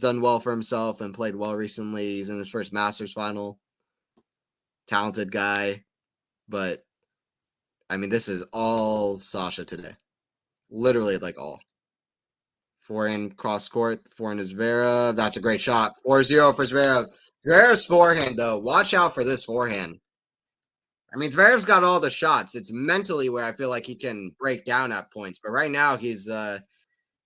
done well for himself and played well recently. He's in his first Masters final. Talented guy, but I mean, this is all Sasha today. Literally, like all. Forehand cross court, forehand is Zverev. That's a great shot. 4-0 for Zverev. Zverev's forehand, though. Watch out for this forehand. I mean, Zverev's got all the shots. It's mentally where I feel like he can break down at points. But right now, he's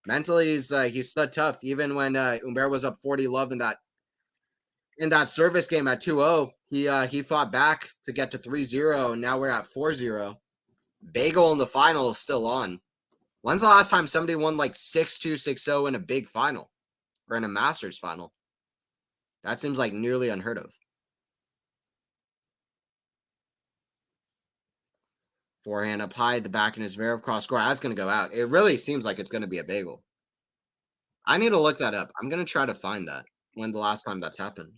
mentally he's still tough. Even when Humbert was up 40-love in that service game at 2-0, he fought back to get to 3-0, and now we're at 4-0. Bagel in the final is still on. When's the last time somebody won like 6-2, 6-0 in a big final or in a Masters final? That seems like nearly unheard of. Forehand up high, the back in his Zverev cross score. That's going to go out. It really seems like it's going to be a bagel. I need to look that up. I'm going to try to find that when the last time that's happened.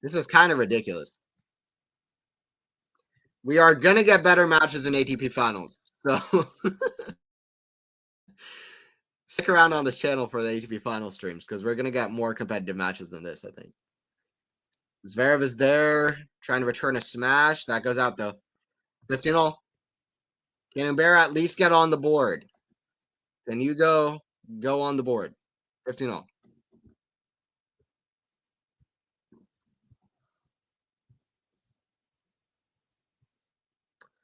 This is kind of ridiculous. We are going to get better matches in ATP finals. So stick around on this channel for the ATP final streams because we're going to get more competitive matches than this, I think. Zverev is there, trying to return a smash. That goes out though. 15-all. Can Humbert at least get on the board? Can you go on the board? 15-all.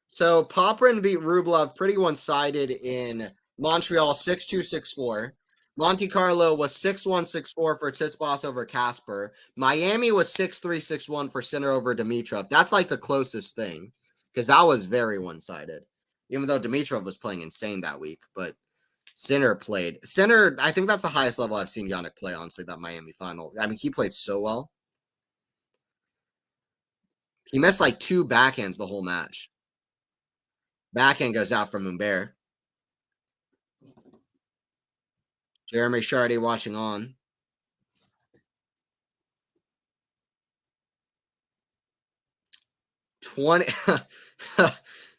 So Poprin beat Rublev pretty one-sided in Montreal 6-2, 6-4. Monte Carlo was 6-1, 6-4 for Tsitsipas over Casper. Miami was 6-3, 6-1 for Sinner over Dimitrov. That's like the closest thing because that was very one-sided. Even though Dimitrov was playing insane that week, but Sinner played. Sinner, I think that's the highest level I've seen Yannick play, honestly, that Miami final. I mean, he played so well. He missed like 2 backhands the whole match. Backhand goes out from Humbert. Jeremy Chardy watching on. 20.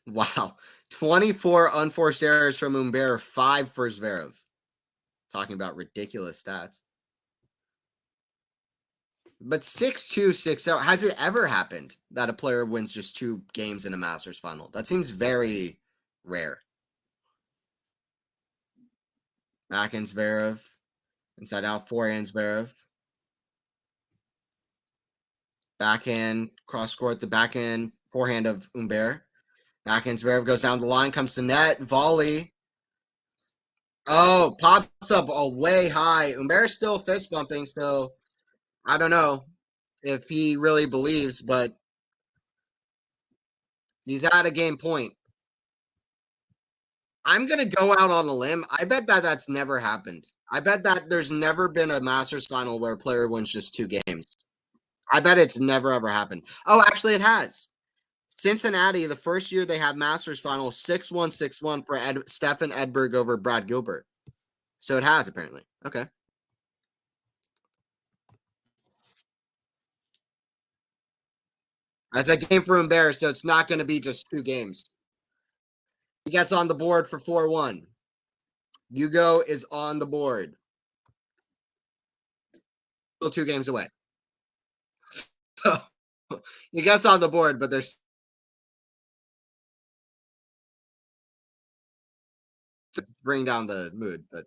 Wow. 24 unforced errors from Humbert, 5 for Zverev. Talking about ridiculous stats. But 6-2, 6-0. Has it ever happened that a player wins just 2 games in a Masters final? That seems very rare. Backhand Zverev. Inside out, forehand Zverev. Backhand, cross court, the backhand, forehand of Humbert. Backhand Zverev goes down the line, comes to net, volley. Oh, pops up way high. Humbert's still fist bumping, so I don't know if he really believes, but he's at a game point. I'm going to go out on a limb. I bet that that's never happened. I bet that there's never been a Masters final where a player wins just 2 games. I bet it's never ever happened. Oh, actually, it has. Cincinnati, the first year they had Masters final, 6-1, 6-1 for Stefan Edberg over Brad Gilbert. So it has, apparently. Okay. That's a game for Humbert, so it's not going to be just 2 games. He gets on the board for 4-1. Hugo is on the board. Still 2 games away. So he gets on the board, but there's to bring down the mood. But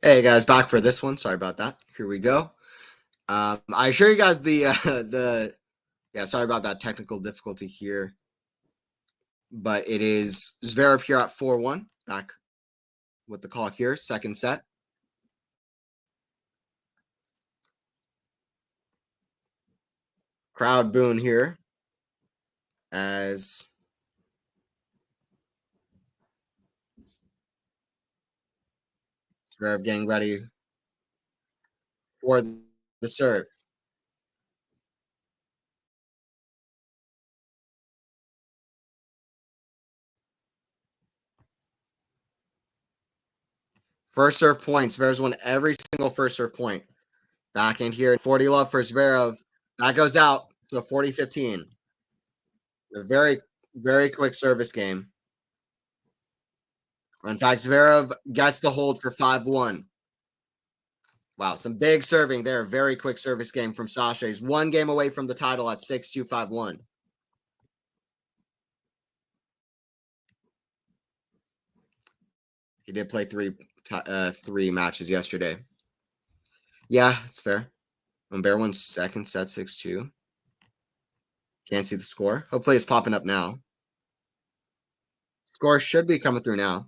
Hey guys, back for this one. Sorry about that. Here we go. I assure you guys sorry about that technical difficulty here, but it is Zverev here at 4-1. Back with the call here, second set. Crowd boon here as Zverev getting ready for the serve. First serve point. Zverev's won every single first serve point. Back in here, 40 love for Zverev. That goes out. So 40-15. A very, very quick service game. In fact, Zverev gets the hold for 5-1. Wow, some big serving there. Very quick service game from Sasha. He's one game away from the title at 6-2, 5-1. He did play three matches yesterday. Yeah, it's fair. Humbert won second set 6-2. Can't see the score. Hopefully it's popping up now. Score should be coming through now.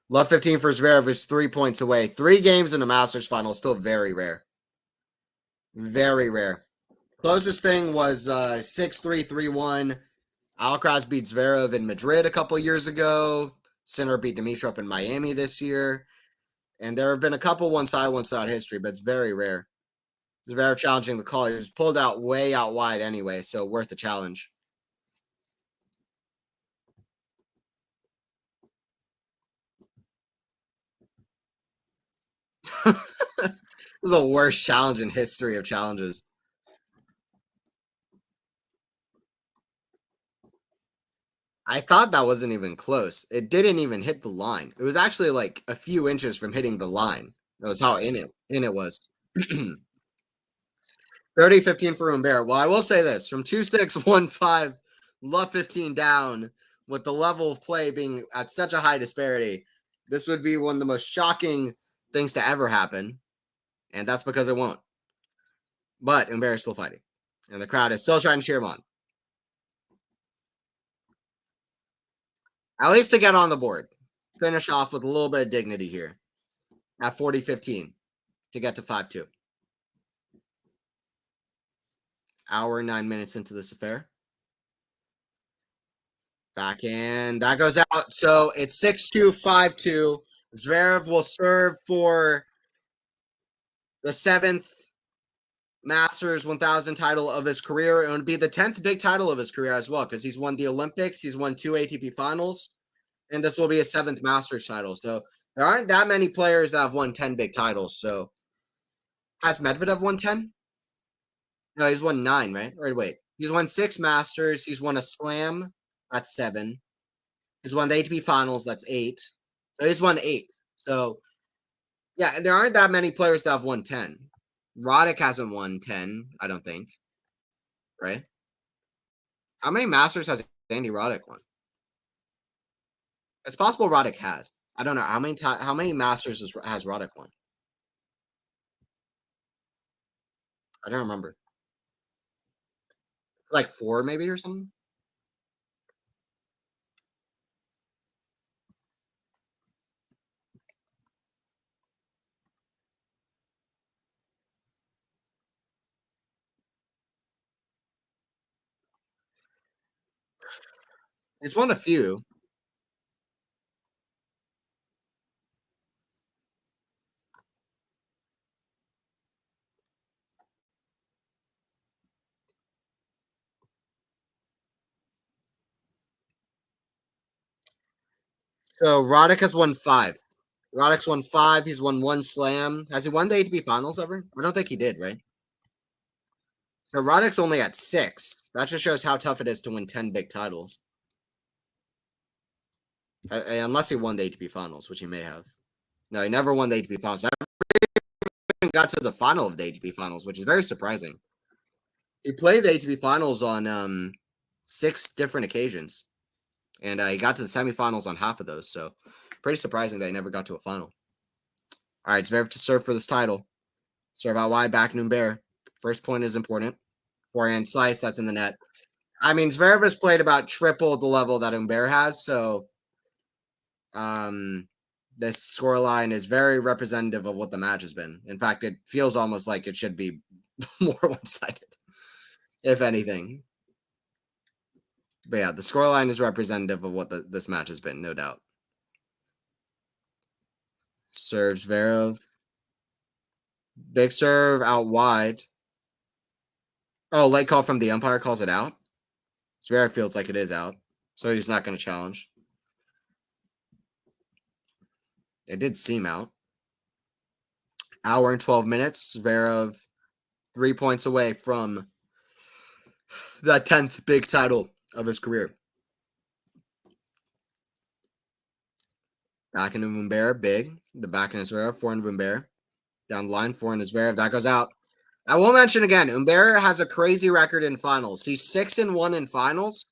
Love 15 for Zverev is 3 points away. 3 games in the Masters final. Still very rare. Very rare. Closest thing was 6-3, 3-1. Alcaraz beat Zverev in Madrid a couple years ago. Sinner beat Dimitrov in Miami this year. And there have been a couple one-side history, but it's very rare. Zverev challenging the call. He was pulled out way out wide anyway, so worth the challenge. The worst challenge in history of challenges. I thought that wasn't even close. It didn't even hit the line. It was actually like a few inches from hitting the line. That was how in it was. 30-15 for Humbert. Well, I will say this. From 2-6, 1-5, love 15 down, with the level of play being at such a high disparity, this would be one of the most shocking things to ever happen. And that's because it won't. But Humbert is still fighting. And the crowd is still trying to cheer him on. At least to get on the board. Finish off with a little bit of dignity here. At 40-15 to get to 5-2. Hour and 9 minutes into this affair. Backhand. That goes out. So it's 6-2, 5-2. Zverev will serve for the 7th Masters 1000 title of his career. It would be the 10th big title of his career as well, because he's won the Olympics, he's won 2 ATP finals, and this will be a 7th Masters title. So there aren't that many players that have won 10 big titles. So has Medvedev won 10? No, he's won 9, right? Or wait, he's won 6 Masters. He's won a Slam. That's 7. He's won the ATP finals. That's 8. So he's won 8. So yeah, and there aren't that many players that have won 10. Roddick hasn't won 10, I don't think. Right? How many Masters has Andy Roddick won? It's possible Roddick has. I don't know how many Masters has Roddick won. I don't remember. Like 4 maybe or something. He's won a few. So Roddick has won 5. Roddick's won 5. He's won 1 Slam. Has he won the ATP Finals ever? I don't think he did, right? So Roddick's only at 6. That just shows how tough it is to win 10 big titles. Unless he won the ATP Finals, which he may have. No, he never won the ATP Finals. Never even got to the final of the ATP Finals, which is very surprising. He played the ATP Finals on 6 different occasions, and he got to the semifinals on half of those. So Pretty surprising they never got to a final. All right, Zverev to serve for this title. Serve out wide, back Humbert. First point is important. Forehand slice, that's in the net. I mean, Zverev has played about triple the level that Humbert has, so this scoreline is very representative of what the match has been. In fact, it feels almost like it should be more one-sided, if anything. But yeah, the scoreline is representative of what this match has been, no doubt. Serves Zverev. Big serve out wide. Oh, late call from the umpire calls it out. Zverev feels like it is out, so he's not going to challenge. It did seem out. Hour and 12 minutes. Zverev 3 points away from the 10th big title of his career. Back into Humbert, big. The back into Zverev, forehand Humbert. Down the line, forehand is Zverev. That goes out. I will mention again, Humbert has a crazy record in finals. He's 6-1 in finals,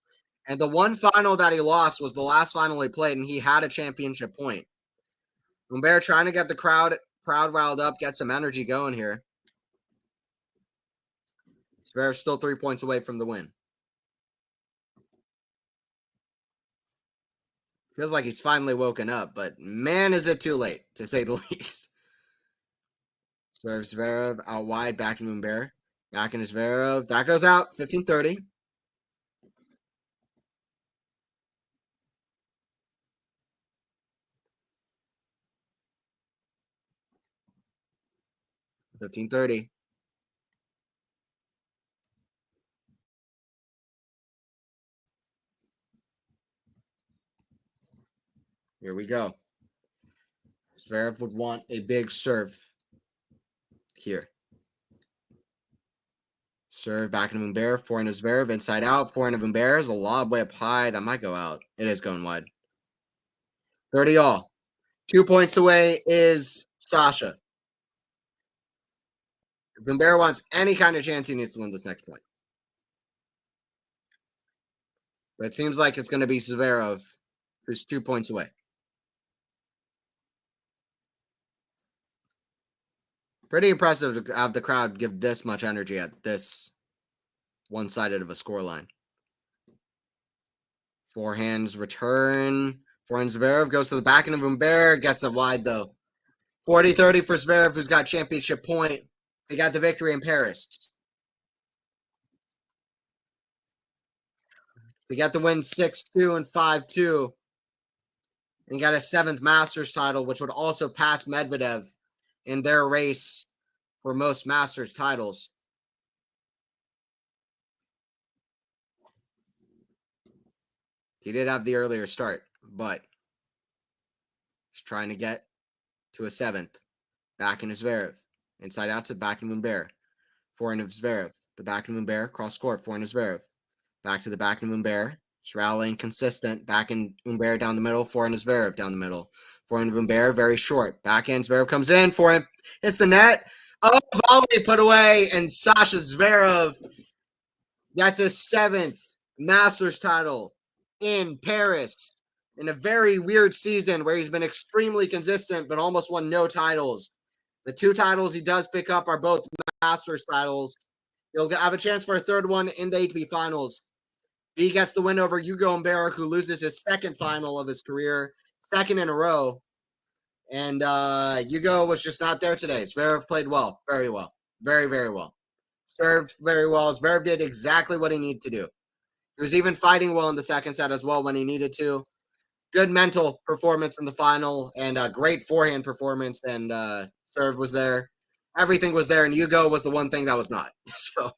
and the one final that he lost was the last final he played, and he had a championship point. Humbert trying to get the crowd riled up, get some energy going here. Zverev's still 3 points away from the win. Feels like he's finally woken up, but man, is it too late, to say the least. Serves Zverev out wide, back in Humbert. Back in Zverev. That goes out, 15-30. Here we go. Zverev would want a big serve here. Serve back in Humbert, forehand of Zverev, inside out, forehand of Humbert is a lob way up high. That might go out. It is going wide. 30 all. 2 points away is Sasha. If Humbert wants any kind of chance, he needs to win this next point. But it seems like it's going to be Zverev, who's 2 points away. Pretty impressive to have the crowd give this much energy at this one-sided of a scoreline. Forehands return. Forehand Zverev goes to the back end of Humbert, gets it wide though. 40-30 for Zverev, who's got championship point. He got the victory in Paris. He got the win 6-2 and 5-2. And got a 7th Masters title, which would also pass Medvedev in their race for most Masters titles. He did have the earlier start, but he's trying to get to a 7th. Back in Zverev. Inside out to the back in Humbert. Forehand of Zverev. The back in Humbert. Cross court. Forehand of Zverev. Back to the back in Humbert. Rallying consistent. Back in Humbert down the middle. Forehand of Zverev down the middle. Forehand of Humbert very short. Backhand Zverev comes in. Forehand hits the net. Oh, volley put away. And Sasha Zverev gets his 7th Masters title in Paris. In a very weird season where he's been extremely consistent but almost won no titles. The 2 titles he does pick up are both Masters titles. He'll have a chance for a 3rd one in the ATP finals. He gets the win over Hugo Humbert, who loses his 2nd final of his career, 2nd in a row. And Hugo was just not there today. Zverev played well, very well, very, very well. Served very well. Zverev did exactly what he needed to do. He was even fighting well in the 2nd set as well when he needed to. Good mental performance in the final and a great forehand performance, and serve was there. Everything was there, and Hugo was the one thing that was not. So,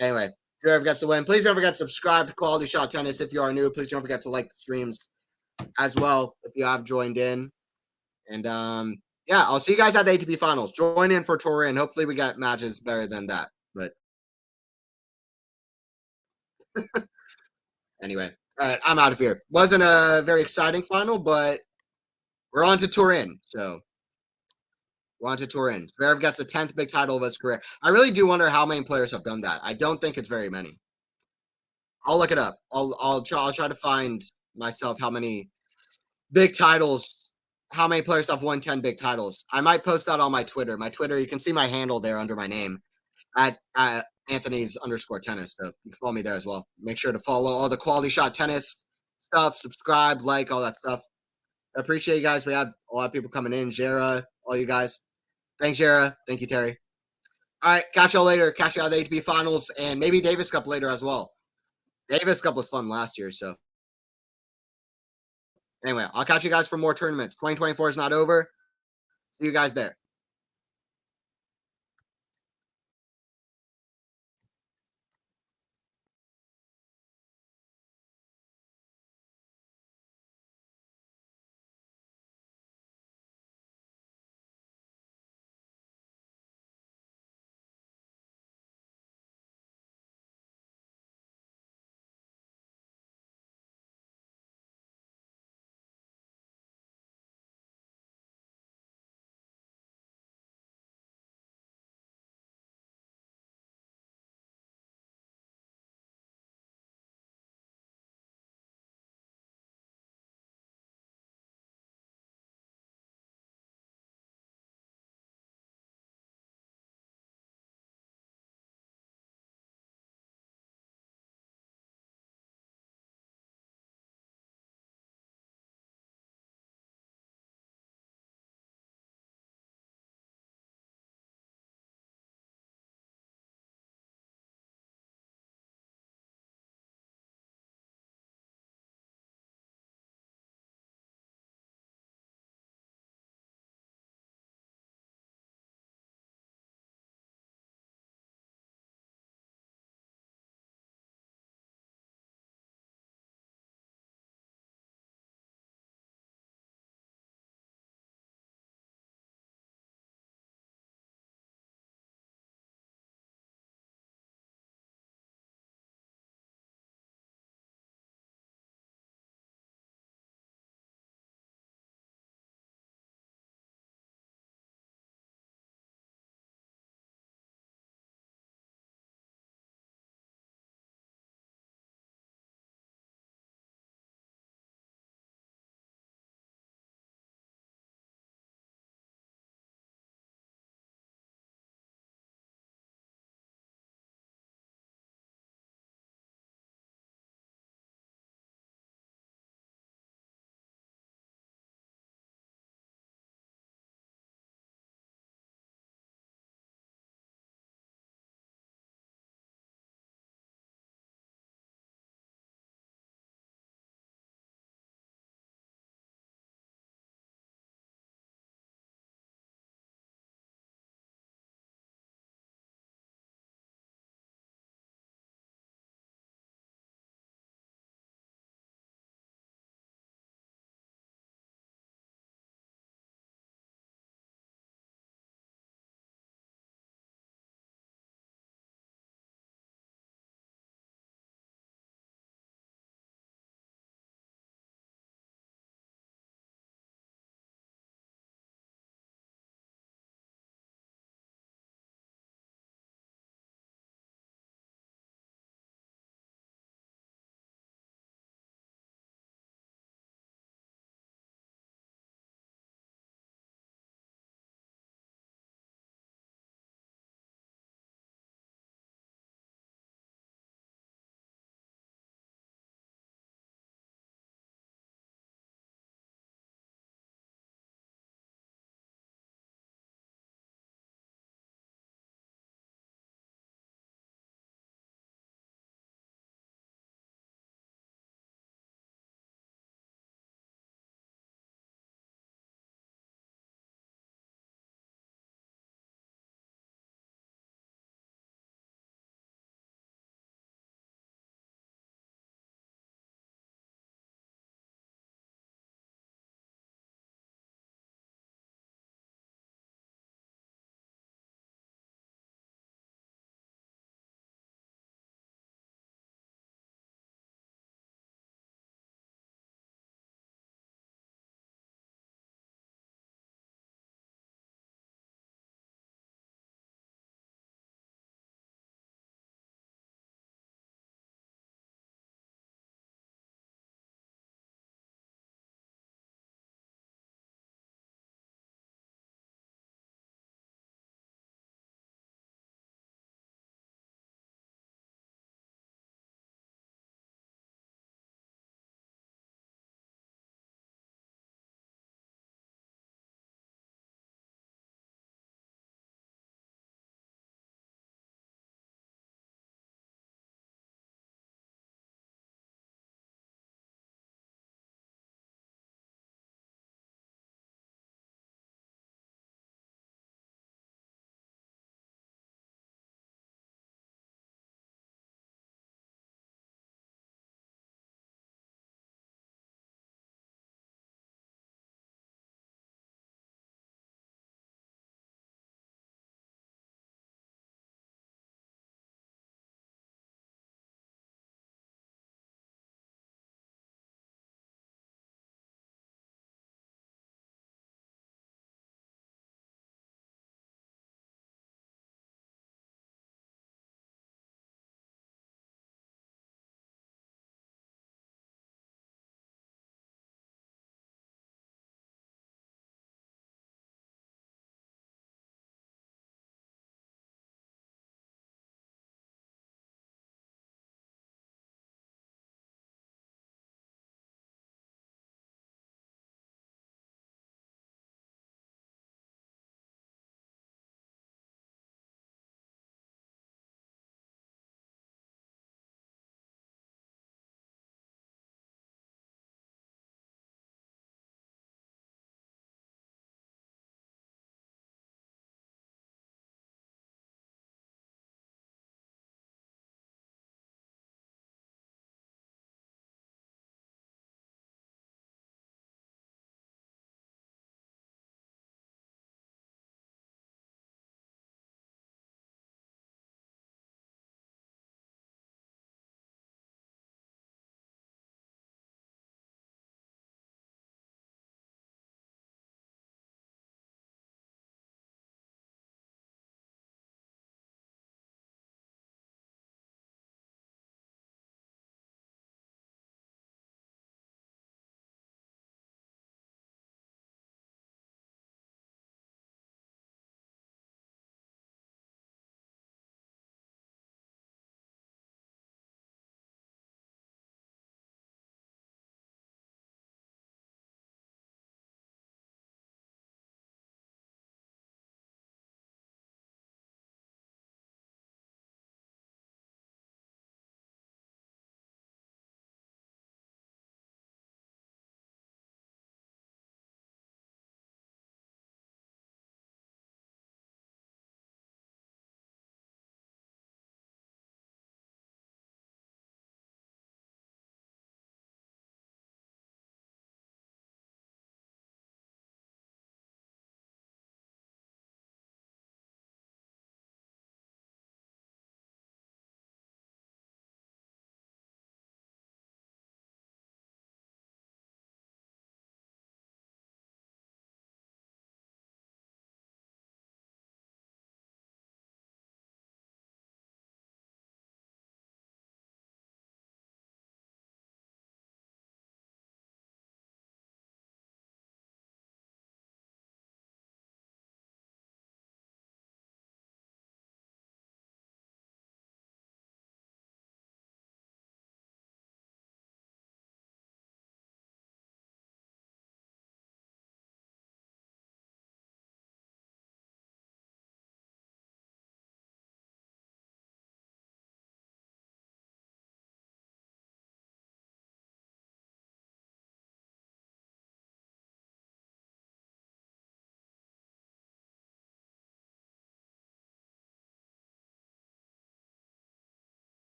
anyway, whoever gets the win, please don't forget to subscribe to Quality Shot Tennis if you are new. Please don't forget to like the streams as well if you have joined in. And, yeah, I'll see you guys at the ATP Finals. Join in for Turin. Hopefully we got matches better than that. But, anyway. All right, I'm out of here. Wasn't a very exciting final, but we're on to Turin. So, we're on to Turin. Zverev gets the 10th big title of his career. I really do wonder how many players have done that. I don't think it's very many. I'll look it up. I'll try to find myself how many big titles how many players have won 10 big titles. I might post that on my Twitter. My Twitter, you can see my handle there under my name at Anthony's_tennis. So you can follow me there as well. Make sure to follow all the Quality Shot tennis stuff, subscribe, like, all that stuff. I appreciate you guys. We had a lot of people coming in. Jera, all you guys. Thanks, Jera. Thank you, Terry. All right, catch y'all later. Catch y'all at the ATP Finals and maybe Davis Cup later as well. Davis Cup was fun last year, so. Anyway, I'll catch you guys for more tournaments. 2024 is not over. See you guys there.